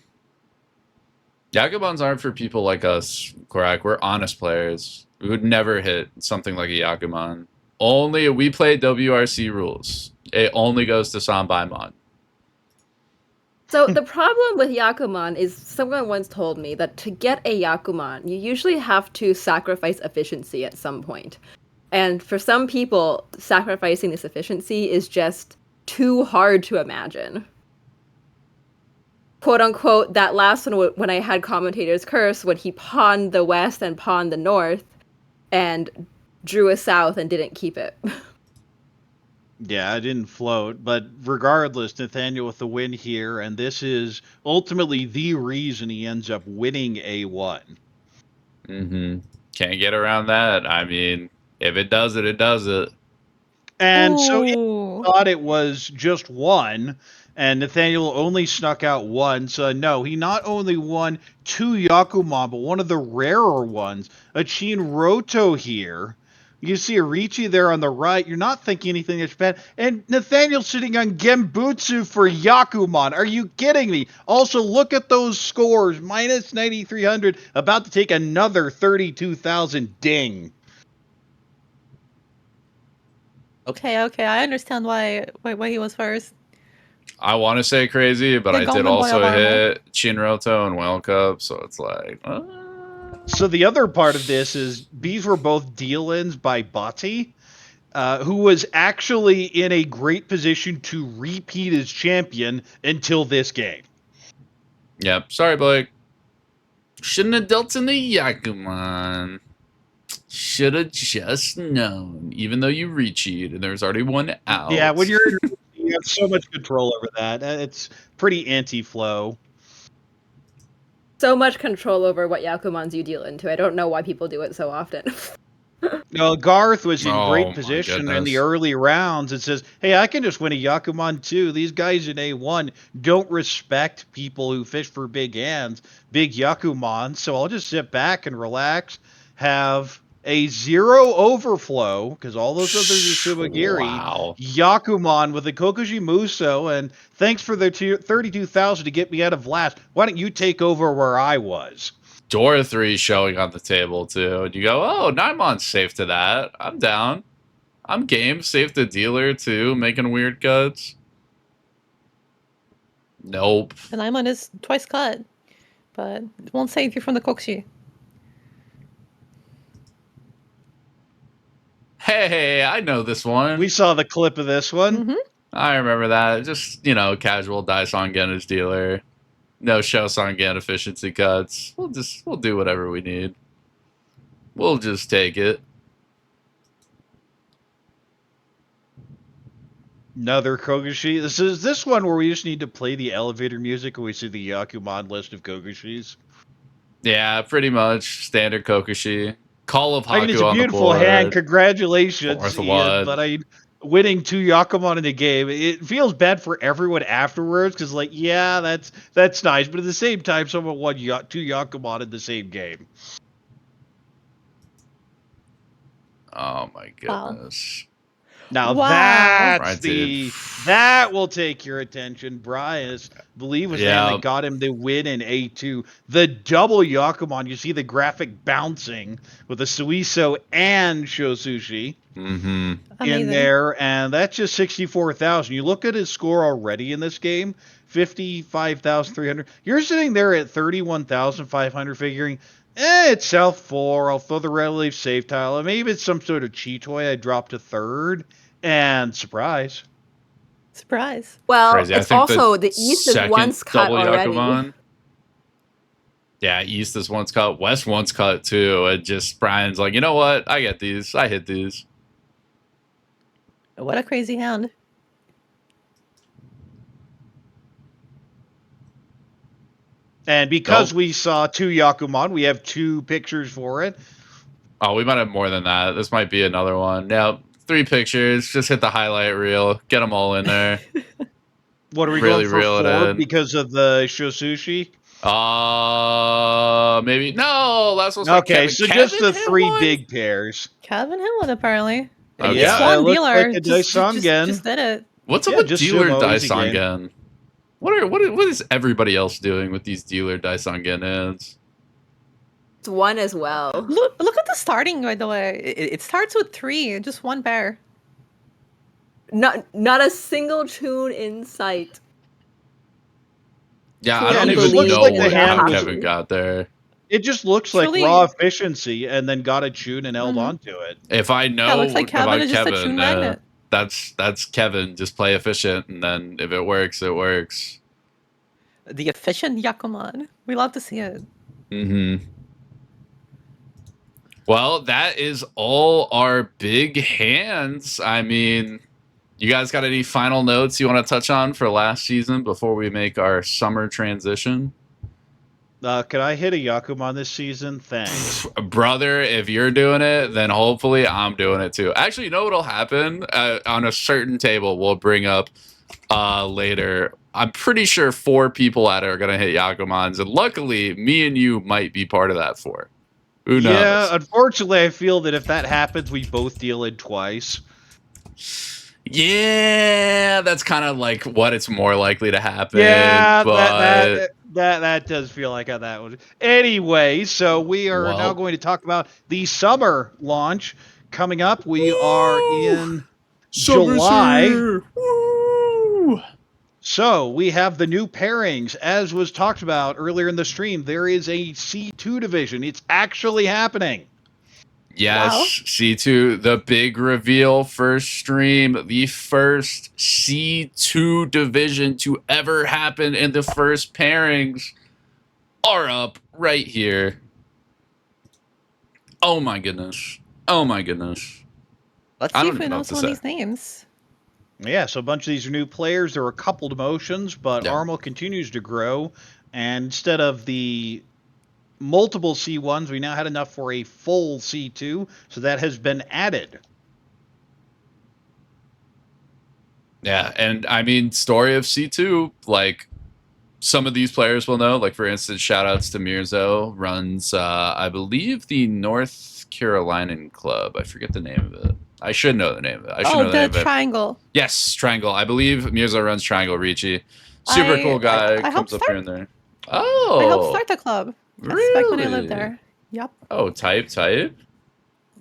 Yakumans aren't for people like us, Korak. We're honest players. We would never hit something like a Yakuman. Only we play WRC rules. It only goes to Sanbaimon. So the problem with Yakuman is someone once told me that to get a Yakuman, you usually have to sacrifice efficiency at some point. And for some people, sacrificing this efficiency is just too hard to imagine. Quote unquote, that last one when I had Commentator's Curse, when he pawned the west and pawned the north and drew a south and didn't keep it. Yeah, I didn't float, but regardless, Nathaniel with the win here, and this is ultimately the reason he ends up winning A1. Mm-hmm. Can't get around that. I mean, if it does it, it does it. And so he thought it was just one, and Nathaniel only snuck out one. So no, he not only won 2 Yakuman, but one of the rarer ones, a Chinroto here. You see a Ricci there on the right. You're not thinking anything that's bad. And Nathaniel sitting on Gembutsu for Yakuman. Are you kidding me? Also, look at those scores. Minus 9,300. About to take another 32,000 ding. Okay, I understand why he was first. I want to say crazy, but The I did Golden Boy also of Armor. hit Chinroto and Whale Cup, so it's like... So the other part of this is these were both deal-ins by Bati, who was actually in a great position to repeat as champion until this game. Yep. Sorry, Blake. Shouldn't have dealt in the Yakuman. Should have just known, even though you re-cheat and there's already one out. Yeah, when you have so much control over that. It's pretty anti-flow. So much control over what Yakumans you deal into. I don't know why people do it so often. No, Garth was in Oh, great my position in the goodness. early rounds. It says, hey, I can just win a Yakuman too. These guys in A1 don't respect people who fish for big hands, big Yakuman. So I'll just sit back and relax, have a 0 overflow, because all those others are Sumagiri. Wow. Yakuman with the Kokuji Muso, and thanks for the 32,000 to get me out of last. Why don't you take over where I was? Dora 3 showing on the table too. And you go, oh, Naimon's safe to that. I'm down. I'm game. Safe the dealer too, making weird cuts. Nope. And Imon is twice cut, but it won't save you from the Kokushi. Hey, I know this one. We saw the clip of this one. Mm-hmm. I remember that. Just, you know, casual Daisong Gen's dealer. No Shosongen efficiency cuts. We'll do whatever we need. We'll just take it. Another Kokushi. This one where we just need to play the elevator music when we see the Yakuman list of Kokushis. Yeah, pretty much standard Kokushi. Call of I mean, Haku it's a on the beautiful board. hand. Congratulations, Fourth Ian, one. but winning 2 Yakuman in the game, it feels bad for everyone afterwards because, like, yeah, that's nice, but at the same time, someone won 2 Yakuman in the same game. Oh my Wow. goodness. Now Wow. that's Right, that will take your attention. Brian, I believe, was the hand that got him the win in A2. The double Yakuman. You see the graphic bouncing with the Suiso and Shosushi Mm-hmm. in Amazing. there, and that's just 64,000. You look at his score already in this game, 55,300. You're sitting there at 31,500, figuring, it's South 4. I'll throw the Red Leaf save tile. Maybe it's some sort of cheat toy. I dropped to third, and surprise. Surprise. Well, Crazy. I it's think also the the East is second once cut double already. Yakuman. Yeah, East is once cut. West once cut too. And just Brian's like, you know what? I get these. I hit these. What a crazy hand. And because we saw 2 Yakuman, we have 2 pictures for it. Oh, we might have more than that. This might be another one. Now, 3 pictures. Just hit the highlight reel. Get them all in there. What are we Really going for reel it 4 in. because of the Shosushi? Maybe no. Last one's Okay, so just the Kevin 3 hit one? big pairs. Kevin Hillen, apparently. Okay. Yeah, Swan it looks dealer. like a just Daisongen. did it. What's up Yeah, with just dealer sumo, easy game. Daisongen? What is everybody else doing with these dealer Daisongen ads? It's 1 as well. Look at the starting, by the way. It starts with 3, just 1 pair. Not a single tune in sight. Yeah, Yeah, I don't and it even just looks know like the how hand was- Kevin got there. It just looks like Truly- raw efficiency and then got a tune and held Mhm. onto it. If I know Yeah, it looks like Kevin about is just a Kevin, tune magnet. that's Kevin. Just play efficient, and then if it works, it works. The efficient Yakuman. We love to see it. Mm-hmm. Well, that is all our big hands. I mean, you guys got any final notes you want to touch on for last season before we make our summer transition? Can I hit a Yakuman this season? Thanks. Brother, if you're doing it, then hopefully I'm doing it too. Actually, you know what'll happen? On a certain table we'll bring up later. I'm pretty sure 4 people at it are going to hit Yakumans, and luckily, me and you might be part of that 4. Who knows? Yeah, unfortunately, I feel that if that happens, we both deal in twice. Yeah, that's kind of like what it's more likely to happen. Yeah, but that does feel like how that would. Anyway, so we are now going to talk about the summer launch coming up. We are in July. Woo! So we have the new pairings, as was talked about earlier in the stream. There is a C2 division. It's actually happening. Yes, Wow. C2, the big reveal first stream, the first C2 division to ever happen in the first pairings are up right here. Oh my goodness. Oh my goodness. Let's I see don't if we even know know what to some of say. these names. Yeah, so a bunch of these are new players. There are a couple demotions, but Yeah. Armo continues to grow. And instead of the multiple C1s. We now had enough for a full C2, so that has been added. Yeah, and I mean, story of C2, like, some of these players will know. Like, for instance, shout outs to Mirzo, runs, I believe, the North Carolinian club. I forget the name of it. I should know the name of it. I should know the name of it. Triangle. Yes, Triangle. I believe Mirzo runs Triangle, Ricci. Super cool guy. I comes up start, here and there. Oh. I helped start the club. Really? Back when I lived there. Yep. Oh, type.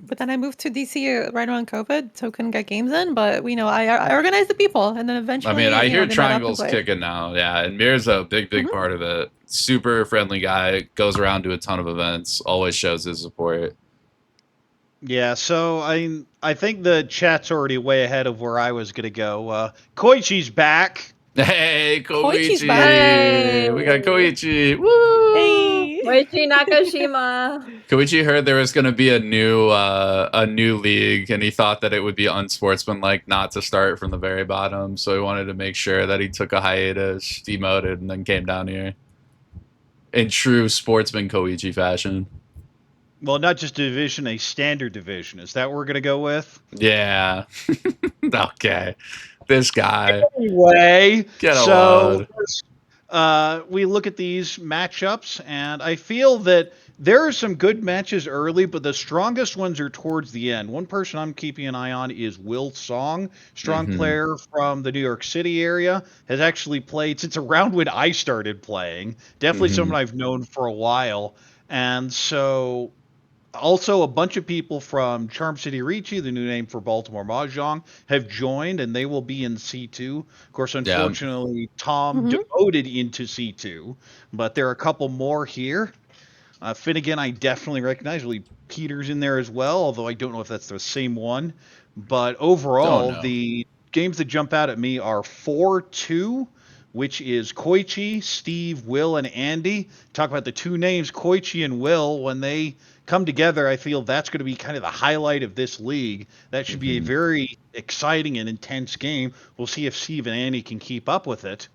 But then I moved to DC right around COVID, so couldn't get games in. But I organized the people, and then eventually. I mean, I hear they met up and Triangle's played. kicking now. Yeah, and Mirza, big part of it. Super friendly guy. Goes around to a ton of events. Always shows his support. Yeah, so I think the chat's already way ahead of where I was gonna go. Koichi's back. Hey, Koichi's Koichi! back. We got Koichi. Woo! Hey. Koichi Nakashima. Koichi heard there was going to be a new league, and he thought that it would be unsportsmanlike not to start from the very bottom. So he wanted to make sure that he took a hiatus, demoted, and then came down here in true sportsman Koichi fashion. Well, not just a division, a standard division. Is that what we're gonna go with? Yeah. Okay. This guy. Anyway, Get a so load. we look at these matchups, and I feel that there are some good matches early, but the strongest ones are towards the end. One person I'm keeping an eye on is Will Song, strong player from the New York City area, has actually played since around when I started playing. Definitely someone I've known for a while. And so also a bunch of people from Charm City Ricci, the new name for Baltimore Mahjong, have joined, and they will be in C2. Of course, unfortunately, Tom demoted into C2, but there are a couple more here. Finnegan, I definitely recognize. I believe Peter's in there as well, although I don't know if that's the same one. But overall, the games that jump out at me are 4-2, which is Koichi, Steve, Will, and Andy. Talk about the two names, Koichi and Will. When they come together, I feel that's going to be kind of the highlight of this league. That should be a very exciting and intense game. We'll see if Steve and Andy can keep up with it.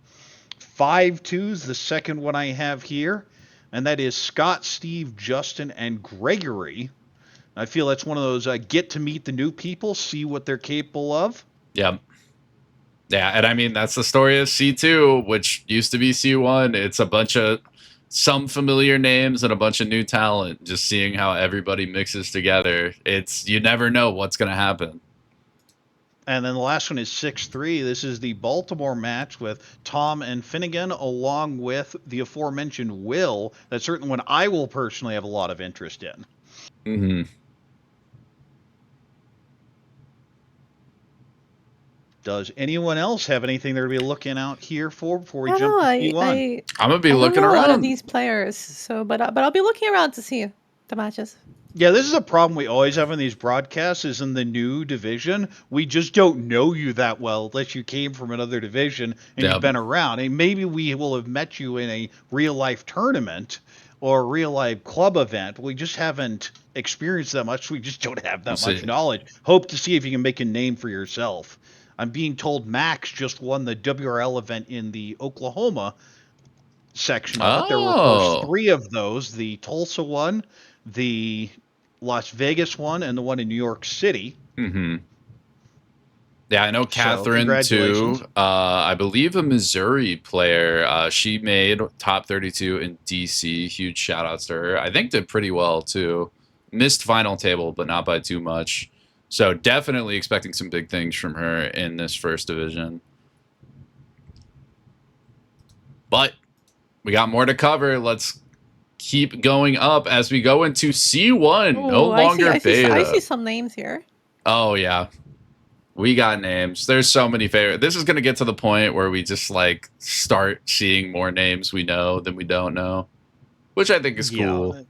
5-2 is the second one I have here, and that is Scott, Steve, Justin, and Gregory. I feel that's one of those get to meet the new people, see what they're capable of. Yep. Yeah, and I mean, that's the story of C2, which used to be C1. It's a bunch of some familiar names and a bunch of new talent. Just seeing how everybody mixes together. You never know what's going to happen. And then the last one is 6-3. This is the Baltimore match with Tom and Finnegan, along with the aforementioned Will. That's certainly one I will personally have a lot of interest in. Mm-hmm. Does anyone else have anything they're going to be looking out here for before we jump to P1? I'm going to be looking I don't know around. a lot of these players, so but I'll be looking around to see the matches. Yeah, this is a problem we always have in these broadcasts is in the new division. We just don't know you that well unless you came from another division and you've been around. And maybe we will have met you in a real-life tournament or a real-life club event. We just haven't experienced that much. We just don't have that much knowledge. Hope to see if you can make a name for yourself. I'm being told Max just won the WRL event in the Oklahoma section. But there were 3 of those, the Tulsa one, the Las Vegas one, and the one in New York City. Mm-hmm. Yeah, I know Catherine, too. I believe a Missouri player. She made top 32 in DC. Huge shout-outs to her. I think did pretty well, too. Missed final table, but not by too much. So definitely expecting some big things from her in this first division. But we got more to cover. Let's keep going up as we go into C1. No longer beta. I see some names here. Oh, yeah. We got names. There's so many favorite. This is going to get to the point where we just like start seeing more names we know than we don't know, which I think is cool.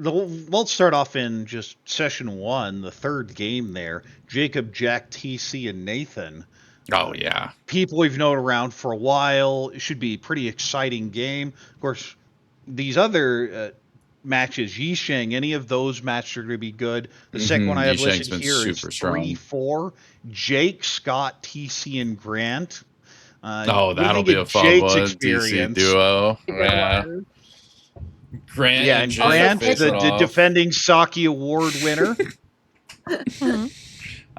We'll start off in just session 1, the third game there. Jacob, Jack, TC, and Nathan. Oh, yeah. People we've known around for a while. It should be a pretty exciting game. Of course, these other matches, Yisheng, any of those matches are going to be good. The second one I have listed here is 3-4. Jake, Scott, TC, and Grant. That'll be a fun one. TC duo. Yeah. Grant Yeah, and Jin Grant, face the it off. defending Saki Award winner.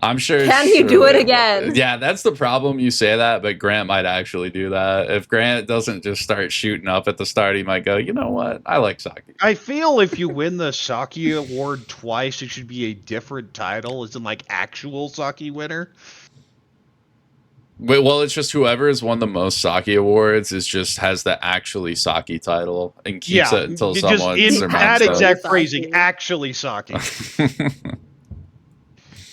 I'm sure. Can he do it again? Yeah, that's the problem. You say that, but Grant might actually do that. If Grant doesn't just start shooting up at the start, he might go, you know what? I like Saki. I feel if you win the Saki Award twice, it should be a different title, as in like actual Saki winner. Wait, well, it's just whoever has won the most Saki awards has the actually Saki title and keeps it until just someone in surmounts that them. exact Saki. phrasing, actually Saki.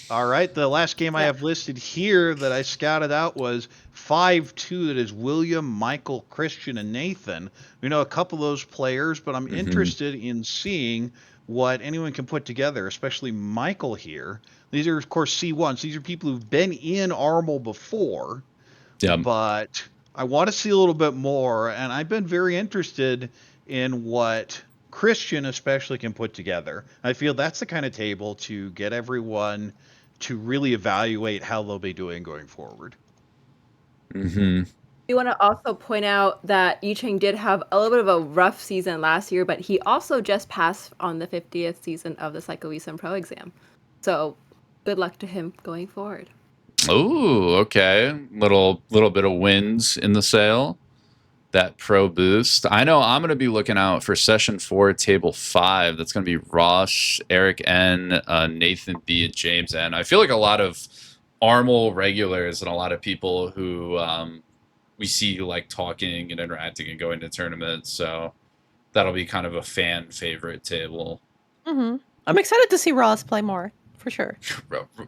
All right, the last game I have listed here that I scouted out was 5-2. That is William, Michael, Christian, and Nathan. We know a couple of those players, but I'm interested in seeing what anyone can put together, especially Michael here. These are, of course, C1s. These are people who've been in Armel before, but I want to see a little bit more, and I've been very interested in what Christian especially can put together. I feel that's the kind of table to get everyone to really evaluate how they'll be doing going forward. We want to also point out that Yicheng did have a little bit of a rough season last year, but he also just passed on the 50th season of the Psycho Esun Pro exam. So good luck to him going forward. Oh, okay. Little bit of wins in the sale. That pro boost. I know I'm going to be looking out for session 4, table 5. That's going to be Ross, Eric N, Nathan B, and James N. I feel like a lot of Armel regulars and a lot of people who we see like talking and interacting and going to tournaments. So that'll be kind of a fan favorite table. I'm excited to see Ross play more, for sure.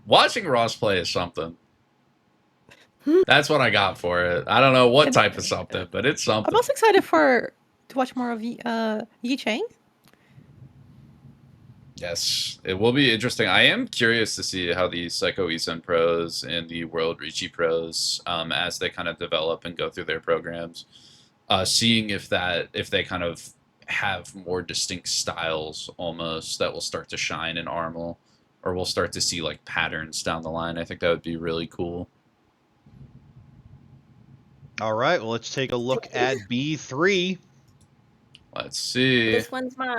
Watching Ross play is something. That's what I got for it. I don't know what type of something, but it's something. I'm also excited to watch more of Yicheng. Yes, it will be interesting. I am curious to see how the Psycho Esun pros and the World Ricci pros, as they kind of develop and go through their programs, seeing if they kind of have more distinct styles almost that will start to shine in Armel, or we'll start to see like patterns down the line. I think that would be really cool. All right, well, let's take a look at B3. Let's see. This one's mine.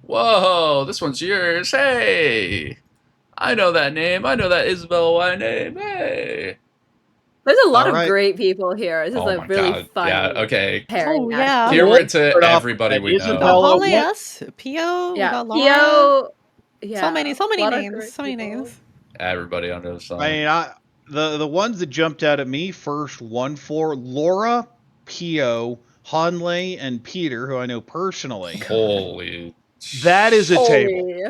Whoa, this one's yours. Hey, I know that name. I know that Isabella Y name. Hey. There's a lot All of right. great people here. This is a really fun Yeah, okay. pairing. yeah. Here we're to Start off everybody with we know. Isabella. Holly, yes. Pio, we got Laura. Pio. Yeah. So many a lot of names. great So many people. names. Everybody under the sun. I mean, the ones that jumped out at me first, 1-4, Laura, Pio, Hanley, and Peter, who I know personally. Holy. That is a table. Holy.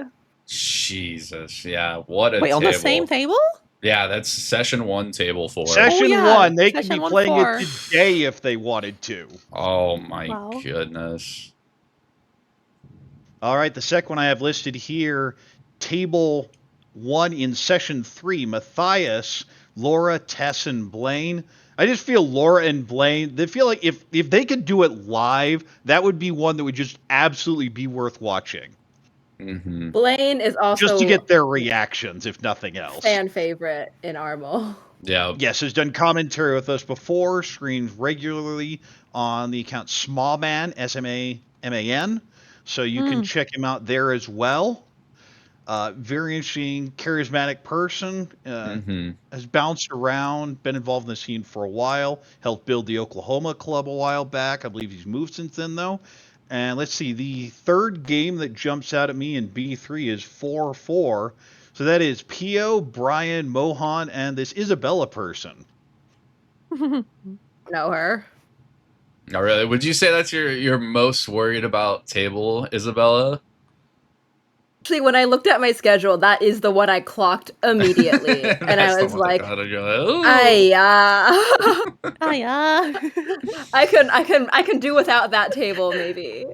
Jesus. Yeah, what a Wait, table. on the same table? Yeah, that's session 1, table 4. Session yeah. 1, they could Session be 1, playing 4. it today if they wanted to. Oh my Wow. goodness. All right, the second one I have listed here, table 1 in session 3, Matthias, Laura, Tess, and Blaine. I just feel Laura and Blaine, they feel like if they could do it live, that would be one that would just absolutely be worth watching. Blaine is also Just to get their reactions, if nothing else. fan favorite in Armel. Yeah. Yes, has done commentary with us before, streams regularly on the account Smallman, SMAMAN. So you can check him out there as well. Very interesting, charismatic person. Has bounced around, been involved in the scene for a while. Helped build the Oklahoma club a while back. I believe he's moved since then, though. And let's see, the third game that jumps out at me in B3 is 4-4. So that is Pio, Brian, Mohan, and this Isabella person. Know her. Oh, really? Would you say that's your most worried about table, Isabella? Actually, when I looked at my schedule, that is the one I clocked immediately, and I was like, I can do without that table, maybe.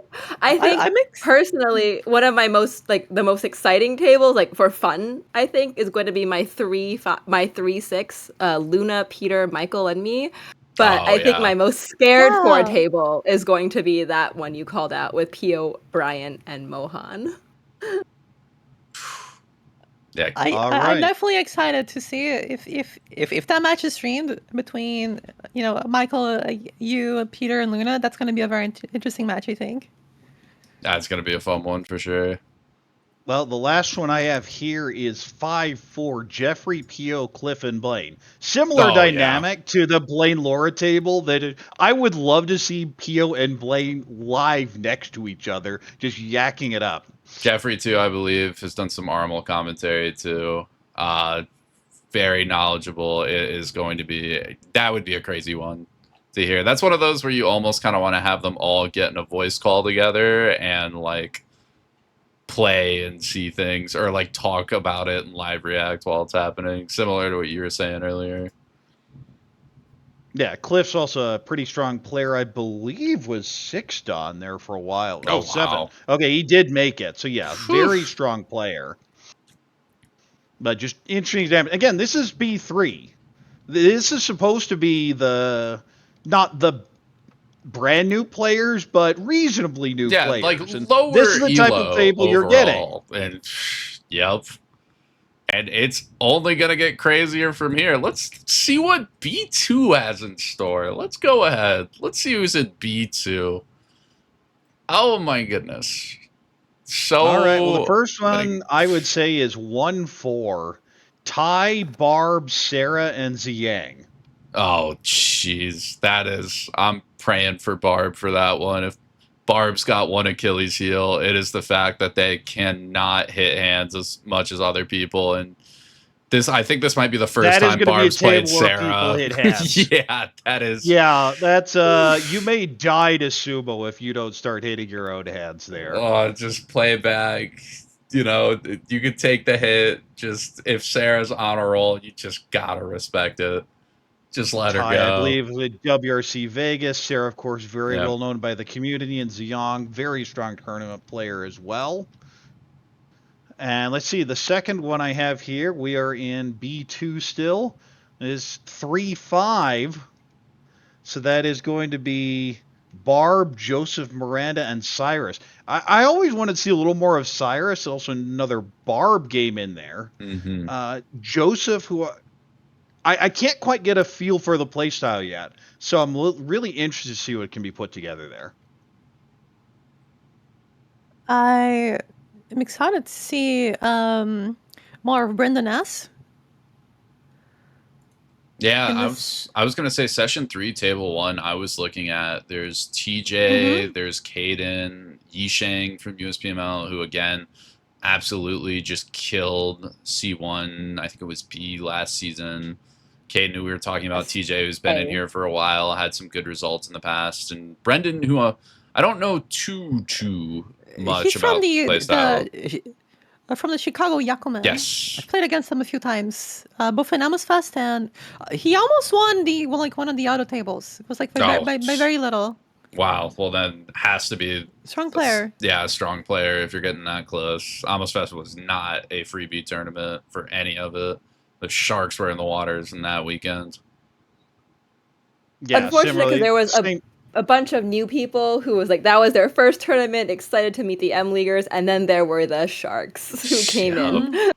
I think personally, one of my the most exciting tables, like for fun, I think, is going to be my 3-6, Luna, Peter, Michael, and me. But I think my most scared for table is going to be that one you called out with Pio, Brian, and Mohan. Yeah, I'm definitely excited to see if that match is streamed between Michael, you, Peter, and Luna. That's going to be a very interesting match, I think. That's going to be a fun one for sure. Well, the last one I have here is 5-4, Jeffrey, P.O., Cliff, and Blaine. Similar dynamic to the Blaine Laura table. I would love to see P.O. and Blaine live next to each other, just yakking it up. Jeffrey, too, I believe, has done some Armel commentary, too. Very knowledgeable. It is going to be... That would be a crazy one to hear. That's one of those where you almost kind of want to have them all get in a voice call together and, like, play and see things, or like talk about it and live react while it's happening, similar to what you were saying earlier. Yeah, Cliff's also a pretty strong player. I believe was 6th on there for a while. Oh, 7. wow. Okay, he did make it. So yeah, very strong player. But just interesting damage. Again, this is B3. This is supposed to be not the brand new players, but reasonably new players. Like and lower this is the type of table you're getting. And yep. And it's only going to get crazier from here. Let's see what B2 has in store. Let's go ahead. Let's see who's in B2. Oh my goodness. So all right, well, the first one I would say is 1-4. Ty, Barb, Sarah, and Ziyang. Oh, jeez. That is... I'm praying for Barb for that one. If Barb's got one Achilles heel, it is the fact that they cannot hit hands as much as other people. And I think this might be the first time Barb's played Sarah. Hit hands. Yeah, that is... Yeah, that's... you may die to sumo if you don't start hitting your own hands there. Oh, just play back. You know, you could take the hit. Just, if Sarah's on a roll, you just gotta respect it. Just let her go. I believe with WRC Vegas, Sarah, of course, very well known by the community, and Ziyang, very strong tournament player as well. And let's see, the second one I have here, we are in B2 still, is 3-5. So that is going to be Barb, Joseph, Miranda, and Cyrus. I always wanted to see a little more of Cyrus, also another Barb game in there. Mm-hmm. Joseph, who... I can't quite get a feel for the playstyle yet, so I'm really interested to see what can be put together there. I am excited to see more of Brendan S. Yeah, I was gonna say session 3, table 1. I was looking at there's TJ, there's Caden, Yisheng from USPML, who again absolutely just killed C1. I think it was B last season. Caden, who we were talking about, TJ, who's been in here for a while, had some good results in the past, and Brendan, who I don't know too much about playstyle. From the Chicago Yakumen. Yes, I've played against him a few times, both in Amos Fest, and he almost won one of the auto tables. It was like by very little. Wow. Well, then has to be strong player. Yeah, a strong player if you're getting that close. Amos Fest was not a freebie tournament for any of it. The Sharks were in the waters in that weekend. Yeah, unfortunately, because there was a bunch of new people who was like, that was their first tournament, excited to meet the M Leaguers, and then there were the Sharks who came in.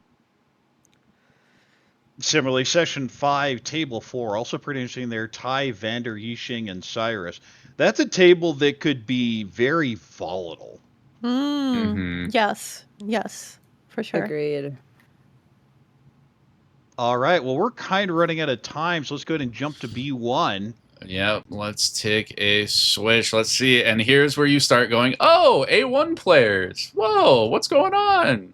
Similarly, session 5, table 4, also pretty interesting there. Ty, Vander, Yisheng, and Cyrus. That's a table that could be very volatile. Yes, for sure. Agreed. All right, well, we're kind of running out of time, so let's go ahead and jump to B1. Yep, let's take a switch. Let's see, and here's where you start going, oh, A1 players. Whoa, what's going on?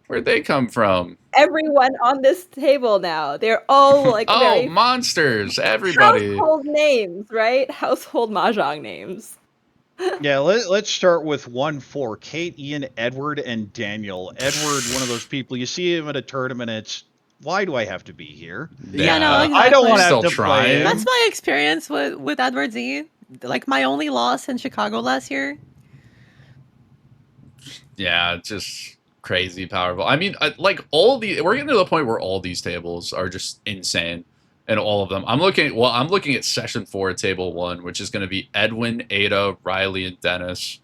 Where'd they come from? Everyone on this table now. They're all like very monsters, everybody. Household names, right? Household mahjong names. Yeah, let's start with 1-4. Kate, Ian, Edward, and Daniel. Edward, one of those people, you see him at a tournament, it's, why do I have to be here? Yeah, no, exactly. I don't want to have to play. That's my experience with Edward Z. Like my only loss in Chicago last year. Yeah, just crazy powerful. I mean, like we're getting to the point where all these tables are just insane, and all of them. I'm looking at session 4, table 1, which is going to be Edwin, Ada, Riley, and Dennis.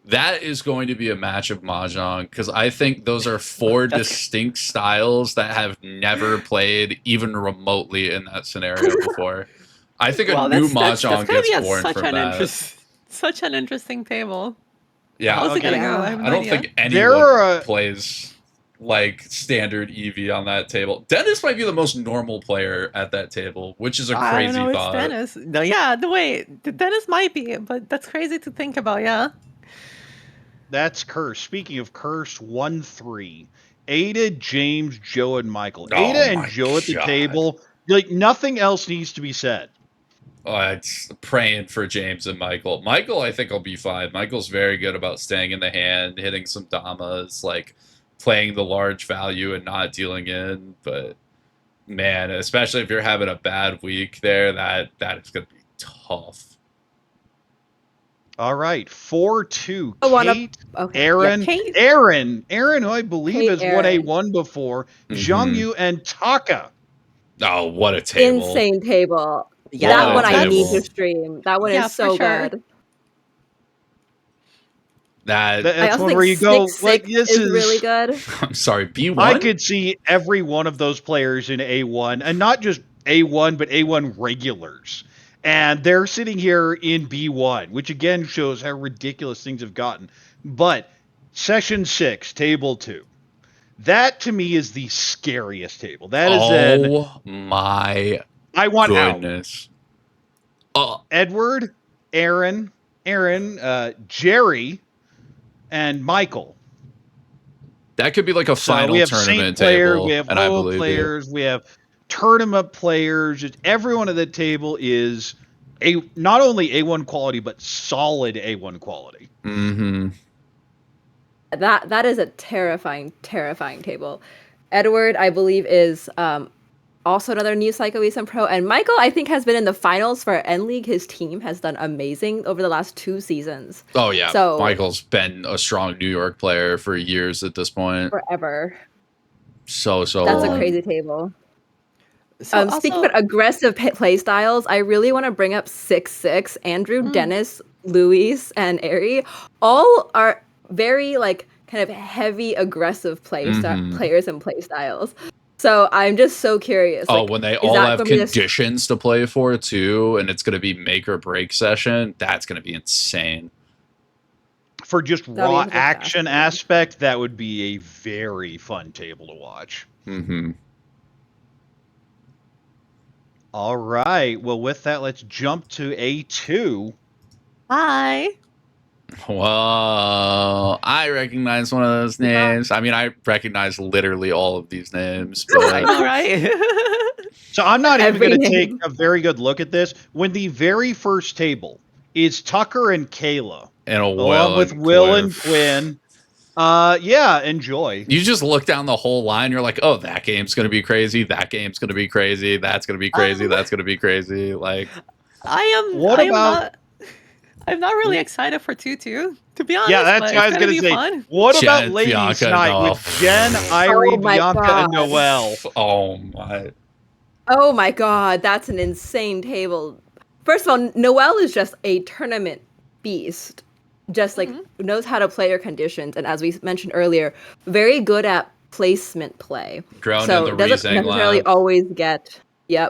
That is going to be a match of mahjong, because I think those are 4 distinct styles that have never played even remotely in that scenario before. I think a new mahjong gets born from that. Such an interesting table. Yeah, How's it gonna okay. go? I have no I don't idea. think There anyone are plays like standard EV on that table. Dennis might be the most normal player at that table, which is a I don't crazy know. It's thought. Dennis. No, yeah, the way Dennis might be, but that's crazy to think about. Yeah. That's cursed. Speaking of cursed, 1-3. Ada, James, Joe, and Michael. Oh Ada and my Joe at the God. table. Like nothing else needs to be said. It's praying for James and Michael. Michael, I think, will be fine. Michael's very good about staying in the hand, hitting some damas, like playing the large value and not dealing in. But man, especially if you're having a bad week there, that is going to be tough. All right, 4-2. I wanna- Kate, okay. Aaron, Yeah, Kate- Aaron, who I believe Kate, has won A1 before, Zhang Mhm. Yu, and Taka. Oh, what a table! Insane table. Yeah, that What a one I need table. to stream. That one Yeah, is so for sure. good. That I That's also one think where you go, Six like, this is really good. I'm sorry, B1. I could see every one of those players in A1, and not just A1, but A1 regulars. And they're sitting here in B1, which again shows how ridiculous things have gotten. But Session 6, Table 2. That to me is the scariest table. That is Oh my I want goodness. out. Edward, Aaron, Jerry, and Michael. That could be like a So final we have tournament Saint players, table, we have and I Loa believe players, we have tournament players. Just everyone at the table is not only A1 quality, but solid A1 quality. you. Mm-hmm. That is a terrifying table. Edward, I believe, is also another new Psycho Eastern Pro, and Michael, I think, has been in the finals for N League. His team has done amazing over the last 2 seasons. Oh yeah, So- Michael's been a strong New York player for years at this point. Forever. So That's long. a crazy table. So Speaking also- about aggressive play styles, I really want to bring up 6-6. Andrew, Dennis, Luis, and Ari all are very like kind of heavy aggressive players and play styles. So I'm just so curious. Oh, like, when they is all that have gonna be the- conditions to play for too, and it's going to be make or break session, that's going to be insane. For just That'd be raw fantastic. action aspect, that would be a very fun table to watch. Mm-hmm. All right. Well, with that, let's jump to A2. Hi. Well, I recognize one of those names. I mean, I recognize literally all of these names, I but know, right? So I'm not even Every going to take name. a very good look at this. When the very first table is Tucker and Kayla, and a along with Will and Quinn. Yeah, enjoy. You just look down the whole line. You're like, oh, that game's gonna be crazy. That game's gonna be crazy. That's gonna be crazy. That's gonna be crazy. Like, I'm not really excited for 2-2, to be honest. Yeah, that's but what I it's was gonna going to be say. fun. What Jen, about Ladies Bianca, Night no. with Jen, Irie, Oh my Bianca, and God. Noelle? oh my. Oh my god, that's an insane table. First of all, Noelle is just a tournament beast. Just like knows how to play her conditions, and as we mentioned earlier, very good at placement play. Grown So in the doesn't Rezang necessarily lab. always get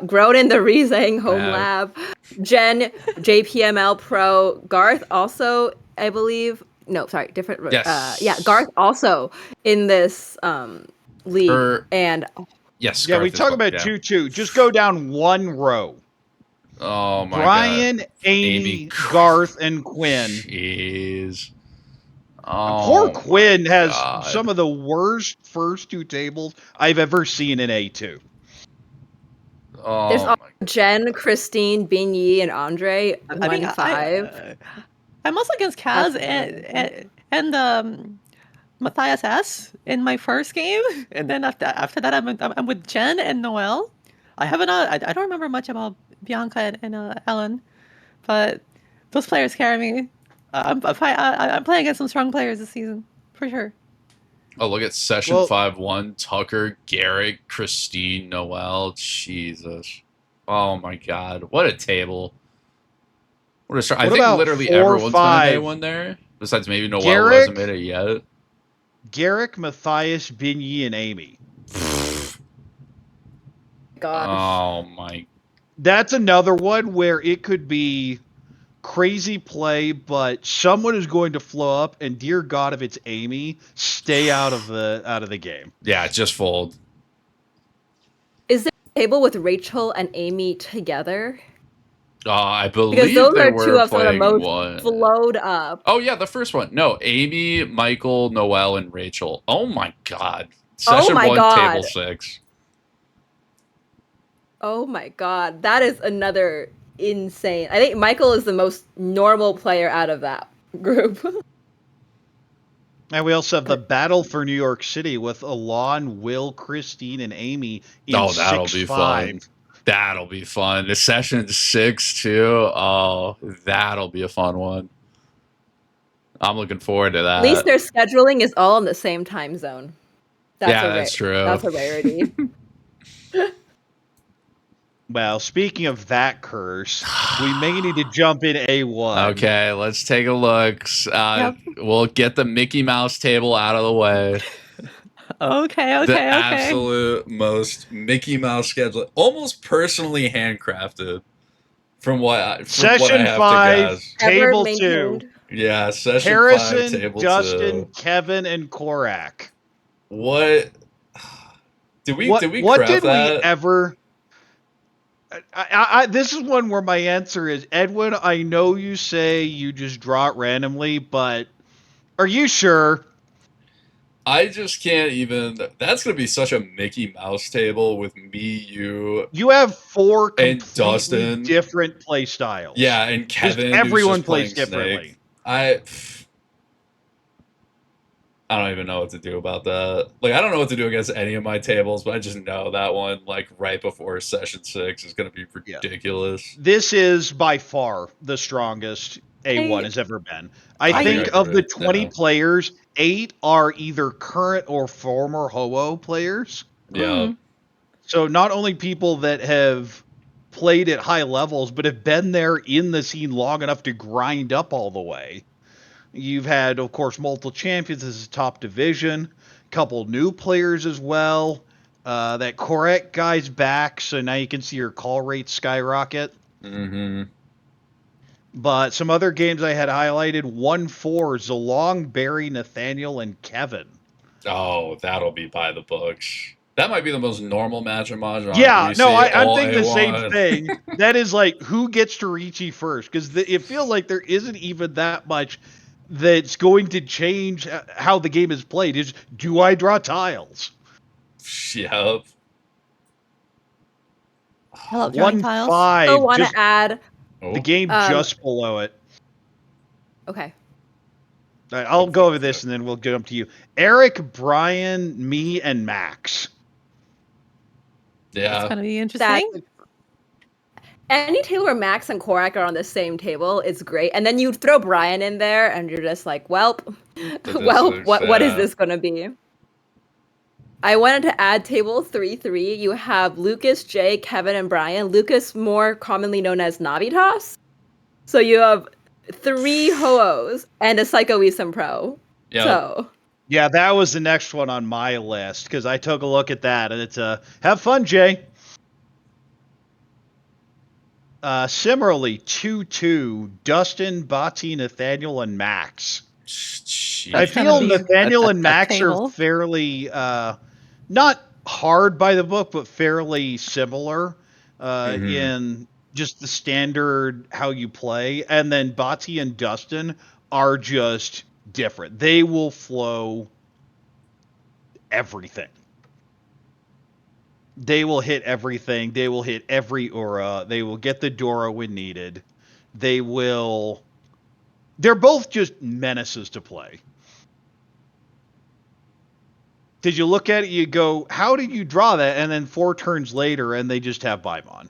grown in the Rezang home Yeah. lab. Jen, JPML Pro, Garth also, I believe. No, sorry, different. Yes. Garth also in this league, and Yes. Yeah, Garth we is talk one- about yeah. 2-2. Just go down one row. Oh my Brian, god. Amy, Garth, and Quinn. Jeez. Oh, Poor Quinn has God. some of the worst first 2 tables I've ever seen in A2. Oh, there's my also Jen, Christine, Bin Yi, and Andre. I mean, 1-5. I'm also against Kaz That's and Matthias S in my first game, and then after that I'm with Jen and Noelle. I don't remember much about Bianca and Ellen, but those players carry me. I'm playing against some strong players this season for sure. Oh, look at session Well- 5-1. Tucker, Garrick, Christine, Noelle. Jesus. Oh my god. What a table. What a start. I What think about literally 4-5? everyone's gonna make one there. Besides maybe Noelle Garrick? hasn't made it yet. Garrick, Matthias, Bin Yi, and Amy. Gosh. Oh my. That's another one where it could be crazy play, but someone is going to flow up, and dear God, if it's Amy, stay out of the game. Yeah, just fold. Is there a table with Rachel and Amy together? I believe Because those they are were two of some of the playing most one. flowed up. Oh yeah, the first one. No, Amy, Michael, Noelle, and Rachel. Oh my God. Oh Session my 1, God. table 6. Oh my God, that is another insane. I think Michael is the most normal player out of that group. And we also have the battle for New York City with Alon, Will, Christine, and Amy in Oh, that'll 6-5. be fun. That'll be fun. The session 6 too. Oh, that'll be a fun one. I'm looking forward to that. At least their scheduling is all in the same time zone. That's true. That's a rarity. Well, speaking of that curse, we may need to jump in A1. Okay, let's take a look. We'll get the Mickey Mouse table out of the way. Okay. The absolute most Mickey Mouse schedule, almost personally handcrafted. From what I Session have 5, to guess. table Ever 2. maintained. Yeah, session Harrison, 5, table Dustin, 2. Kevin, and Korak. What did we What craft did that? we ever? This is one where my answer is Edwin. I know you say you just draw it randomly, but are you sure? I just can't even. That's gonna be such a Mickey Mouse table with me, you. You have 4 and completely Dustin. different play styles. Yeah, and Kevin. Just everyone who's just plays playing differently. Snake. I don't even know what to do about that. Like, I don't know what to do against any of my tables, but I just know that one, like, right before session 6 is going to be ridiculous. This is by far the strongest A1 has ever been. I think of the 20 players, 8 are either current or former Ho-Oh players. Yeah. So not only people that have played at high levels, but have been there in the scene long enough to grind up all the way. You've had, of course, multiple champions. This is top division. Couple new players as well. That Korak guy's back, so now you can see your call rate skyrocket. Mm-hmm. But some other games I had highlighted, 1-4, Zalong, Barry, Nathaniel, and Kevin. Oh, that'll be by the books. That might be the most normal match in Mahjong. Yeah, no, I'm thinking the same thing. That is like, who gets to Ricci first? Because it feels like there isn't even that much that's going to change how the game is played. Is, do I draw tiles? Yep. I love drawing tiles. 1-5. I want to add. The game just below it. Okay. All right, I'll go over this and then we'll jump to you. Eric, Brian, me, and Max. That's gonna be interesting. Any table where Max and Korak are on the same table is great, and then you throw Brian in there, and you're just like, "Welp, what is this gonna be?" I wanted to add table 3-3. You have Lucas, Jay, Kevin, and Brian. Lucas, more commonly known as Navitas. So you have 3 Ho-Ohs and a Psycho Esom Pro. Yeah. So. Yeah, that was the next one on my list because I took a look at that, and it's have fun, Jay. Similarly, 2-2, Dustin, Bati, Nathaniel, and Max. Jeez. I feel Nathaniel and Max are fairly, not hard by the book, but fairly similar in just the standard how you play. And then Bati and Dustin are just different. They will flow everything. They will hit everything. They will hit every aura. They will get the Dora when needed. They're both just menaces to play. Did you look at it, you go, how did you draw that? And then 4 turns later, and they just have Baimon.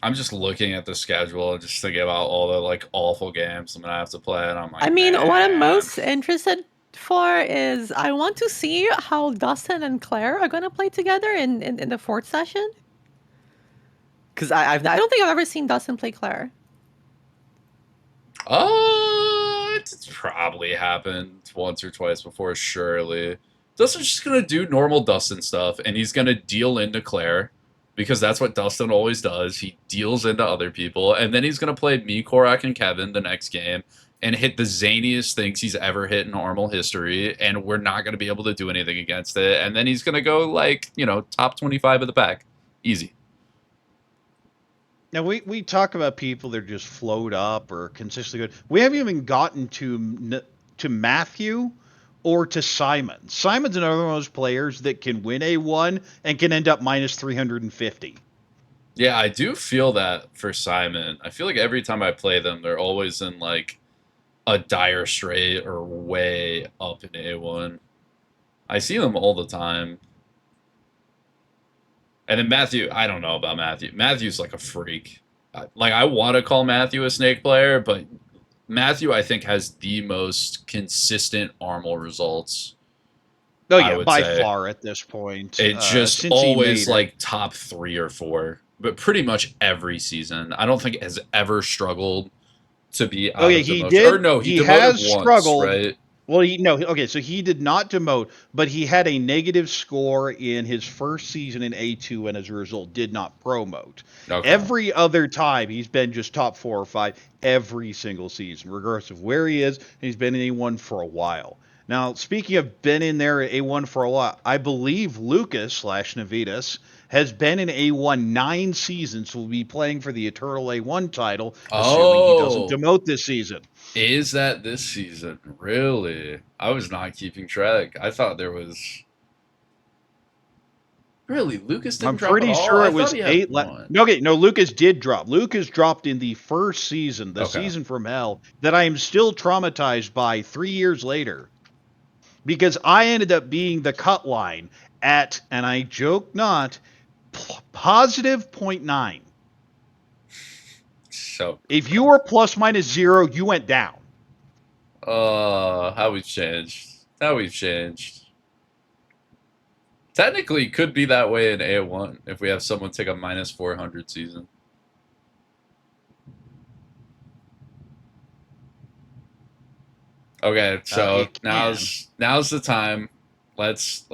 I'm just looking at the schedule and just thinking about all the like awful games I'm gonna have to play, and I'm like, I mean, what I'm most interested for is I want to see how Dustin and Claire are going to play together in the 4th session. Because I don't think I've ever seen Dustin play Claire. It's probably happened once or twice before, surely. Dustin's just gonna do normal Dustin stuff, and he's gonna deal into Claire, because that's what Dustin always does. He deals into other people, and then he's going to play me, Korak, and Kevin the next game and hit the zaniest things he's ever hit in Armal history, and we're not going to be able to do anything against it. And then he's going to go, like, top 25 of the pack. Easy. Now, we talk about people that just float up or consistently good. We haven't even gotten to Matthew or to Simon. Simon's another one of those players that can win A1 and can end up minus 350. Yeah, I do feel that for Simon. I feel like every time I play them, they're always in, like, a dire straight or way up in A1. I see them all the time. And then Matthew, I don't know about Matthew. Matthew's like a freak. I want to call Matthew a snake player, but Matthew, I think, has the most consistent Armal results. Oh, yeah, by far at this point. It's just always like top 3 or 4, but pretty much every season. I don't think it has ever struggled to be out of he demotion. did. Or no, he has once, struggled. Right? Well, so he did not demote, but he had a negative score in his first season in A2 and as a result did not promote. Okay. Every other time he's been just top 4 or 5 every single season, regardless of where he is, and he's been in A1 for a while. Now, speaking of been in there at A1 for a while, I believe Lucas / Navitas has been in A1 9 seasons, will be playing for the Eternal A1 title, assuming he doesn't demote this season. Is that this season? Really? I was not keeping track. I thought there was... Really? Lucas didn't drop I'm pretty at all? sure I it was thought he had 8... one. Okay, no, Lucas did drop. Lucas dropped in the first season, the Okay. season from hell, that I am still traumatized by 3 years later. Because I ended up being the cut line at, and I joke not, positive 0.9. So, If you were plus minus 0, you went down. how we've changed. Technically, it could be that way in A1 if we have someone take a minus 400 season. Okay, so now's the time. Let's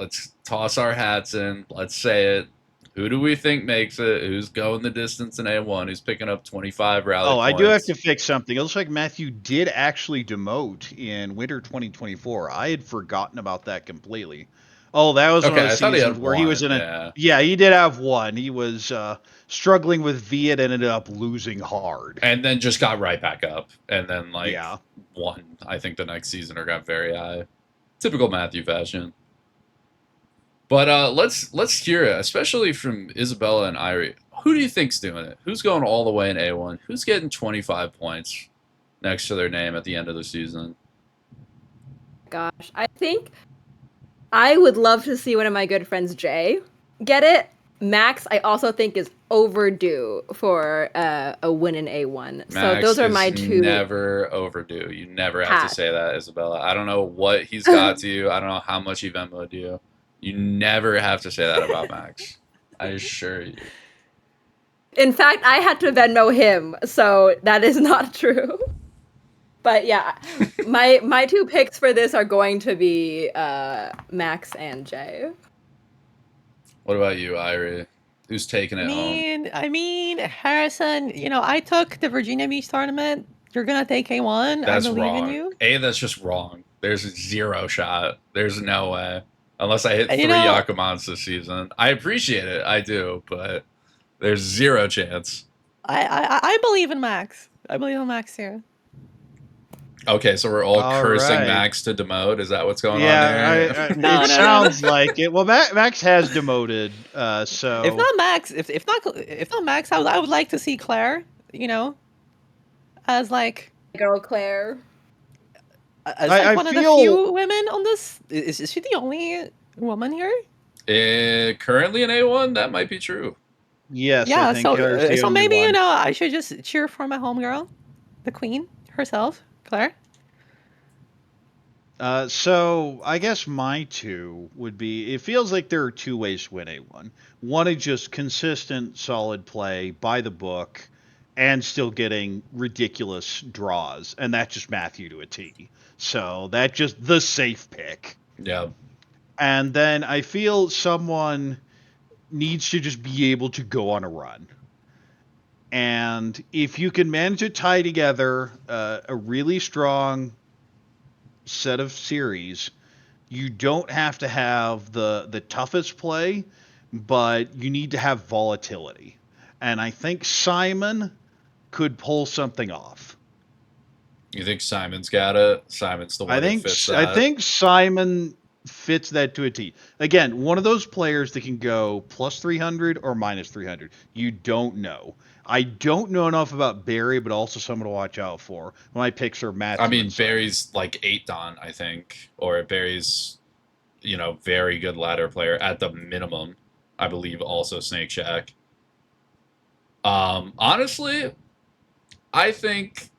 toss our hats in. Let's say it. Who do we think makes it? Who's going the distance in A1? Who's picking up 25 rally points? I do have to fix something. It looks like Matthew did actually demote in winter 2024. I had forgotten about that completely. Oh, that was one of the seasons where he was in a... Yeah, he did have one. He was struggling with Viet and ended up losing hard. And then just got right back up. And then, won, I think, the next season or got very high. Typical Matthew fashion. But let's hear it, especially from Isabella and Irie. Who do you think's doing it? Who's going all the way in A1? Who's getting 25 points next to their name at the end of the season? Gosh, I think I would love to see one of my good friends, Jay, get it. Max, I also think, is overdue for a win in A1. Max so those are my two. Never overdue. You never have to say that, Isabella. I don't know what he's got to you. I don't know how much he Venmo'd you. You never have to say that about Max. I assure you. In fact, I had to Venmo him, so that is not true. But yeah, my two picks for this are going to be Max and Jay. What about you, Irie? Who's taking it home? I mean, Harrison, I took the Virginia Beach tournament. You're going to take A1. That's I believe wrong. in you. That's just wrong. There's zero shot. There's no way. Unless I hit 3 Yakumans this season. I appreciate it. I do. But there's zero chance. I believe in Max. I believe in Max here. Okay, so we're all cursing Max to demote. Is that what's going on there? No, it sounds like it. Well, Max has demoted, so if not Max, if not Max, I would like to see Claire. As like girl Claire. As like one of the few women on this. Is she the only woman here? Currently in A1, that might be true. Yes. Yeah. I think so maybe I should just cheer for my homegirl, the queen herself. Claire? So I guess my two would be, it feels like there are two ways to win A1. One is just consistent, solid play by the book and still getting ridiculous draws. And that's just Matthew to a T. So that's just the safe pick. Yeah. And then I feel someone needs to just be able to go on a run. And if you can manage to tie together a really strong set of series, you don't have to have the toughest play, but you need to have volatility. And I think Simon could pull something off. You think Simon's got it? Simon's the one that fits that? I think Simon fits that to a T. Again, one of those players that can go plus 300 or minus 300. You don't know. I don't know enough about Barry, but also someone to watch out for. My picks are Matthew. I mean, Barry's like 8 Don, I think. Or Barry's, very good ladder player at the minimum. I believe also Snake Shack. Honestly, I think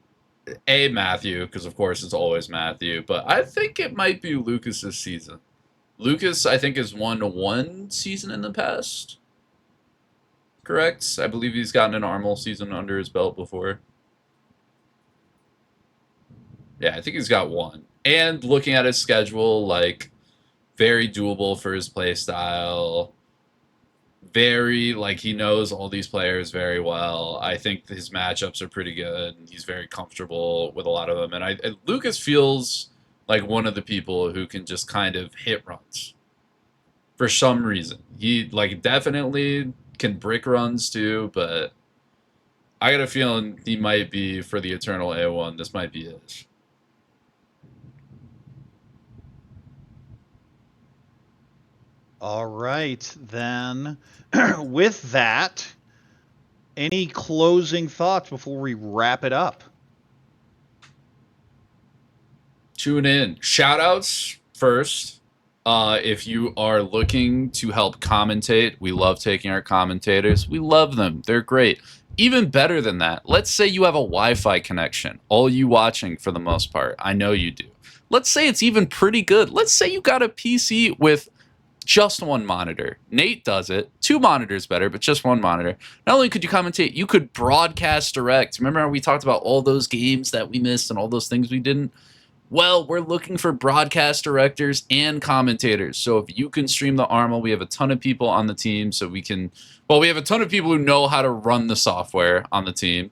Matthew, because of course it's always Matthew, but I think it might be Lucas's season. Lucas, I think, has won 1 season in the past. Correct? I believe he's gotten an Armel season under his belt before. Yeah, I think he's got 1. And looking at his schedule, like, very doable for his play style. Very, he knows all these players very well. I think his matchups are pretty good. He's very comfortable with a lot of them. And Lucas feels like one of the people who can just kind of hit runs. For some reason. He, definitely can brick runs too, but I got a feeling he might be, for the Eternal A1, this might be his. All right, then. With that, any closing thoughts before we wrap it up? Tune in. Shoutouts first. If you are looking to help commentate, we love taking our commentators. We love them. They're great. Even better than that, let's say you have a Wi-Fi connection. All you watching for the most part. I know you do. Let's say it's even pretty good. Let's say you got a PC with just 1 monitor. Nate does it. 2 monitors better, but just 1 monitor. Not only could you commentate, you could broadcast direct. Remember how we talked about all those games that we missed and all those things we didn't? Well, we're looking for broadcast directors and commentators. So if you can stream the Armel, we have a ton of people on the team. So we have a ton of people who know how to run the software on the team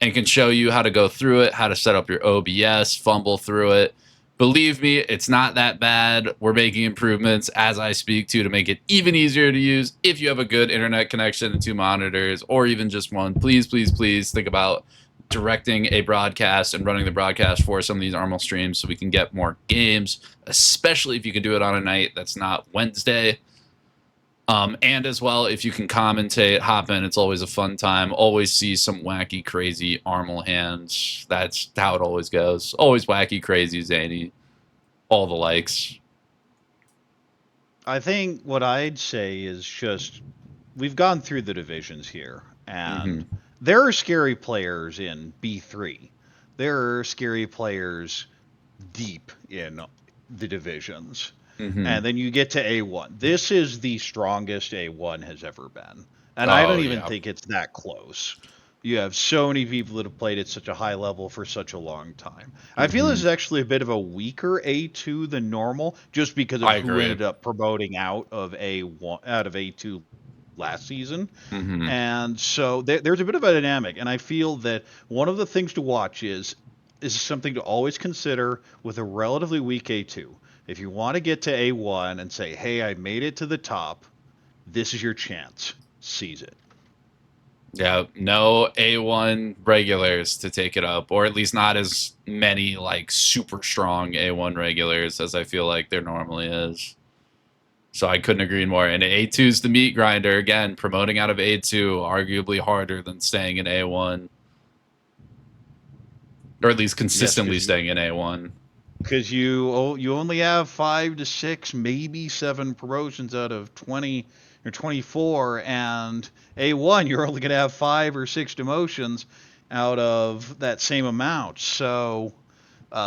and can show you how to go through it, how to set up your OBS, fumble through it. Believe me, it's not that bad. We're making improvements as I speak to make it even easier to use. If you have a good internet connection and 2 monitors or even just 1, please, please, please think about directing a broadcast and running the broadcast for some of these Armel streams so we can get more games, especially if you can do it on a night that's not Wednesday. And as well, if you can commentate, hop in. It's always a fun time. Always see some wacky, crazy Armel hands. That's how it always goes. Always wacky, crazy, zany. All the likes. I think what I'd say is just we've gone through the divisions here, and there are scary players in B3. There are scary players deep in the divisions. And then you get to A1. This is the strongest A1 has ever been. And I don't even think it's that close. You have so many people that have played at such a high level for such a long time. I feel this is actually a bit of a weaker A2 than normal, just because of who ended up promoting out of A2 last season. And so there's a bit of a dynamic. And I feel that one of the things to watch is something to always consider with a relatively weak A2. If you want to get to A1 and say, hey, I made it to the top, this is your chance. Seize it. Yeah, no A1 regulars to take it up, or at least not as many super strong A1 regulars as I feel like there normally is. So I couldn't agree more. And A2's the meat grinder. Again, promoting out of A2, arguably harder than staying in A1. Or at least consistently staying in A1. Because you only have 5 to 6, maybe 7 promotions out of 20 or 24, and A1 you're only going to have 5 or 6 demotions out of that same amount. So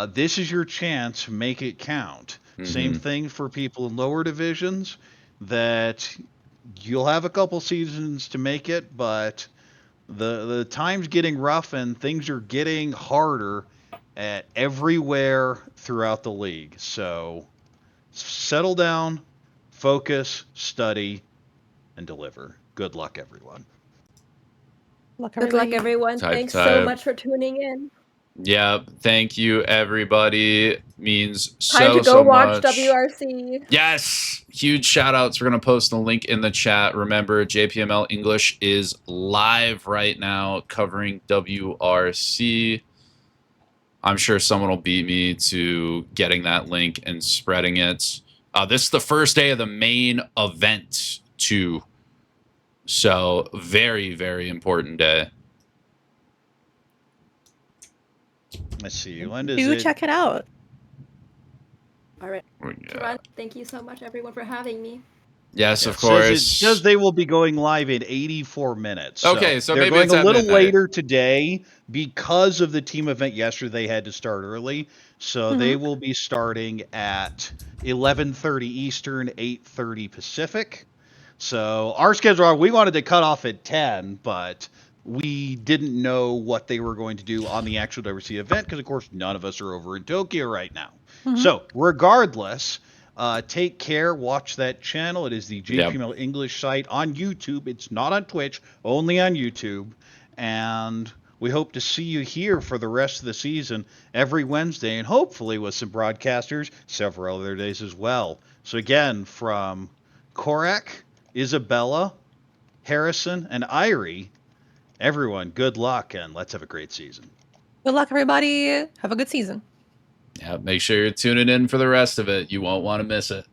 this is your chance. Make it count. Same thing for people in lower divisions, that you'll have a couple seasons to make it, but the time's getting rough and things are getting harder at everywhere throughout the league. So settle down, focus, study, and deliver. Good luck, everyone. Good luck, everyone. Type, Thanks type. so much for tuning in. Yeah, thank you, everybody. Means Time to go so watch much. WRC. Yes, huge shout outs. We're going to post the link in the chat. Remember, JPML English is live right now covering WRC. I'm sure someone will beat me to getting that link and spreading it. This is the first day of the main event, too. So, very, very important day. Let's see. When does Do it? check it out. All right. Yeah. Run. Thank you so much, everyone, for having me. Yes, Yeah, of it course. says they will be going live in 84 minutes. Okay, so they're maybe going it's a at little midnight. later today because of the team event yesterday. They had to start early, so they will be starting at 11:30 Eastern, 8:30 Pacific. So our schedule, we wanted to cut off at 10, but we didn't know what they were going to do on the actual WRC event because, of course, none of us are over in Tokyo right now. So regardless, take care. Watch that channel. It is the JPML English site on YouTube. It's not on Twitch, only on YouTube. And we hope to see you here for the rest of the season every Wednesday, and hopefully with some broadcasters several other days as well. So again, from Korak, Isabella, Harrison, and Irie, everyone, good luck, and let's have a great season. Good luck, everybody. Have a good season. Yeah, make sure you're tuning in for the rest of it. You won't want to miss it.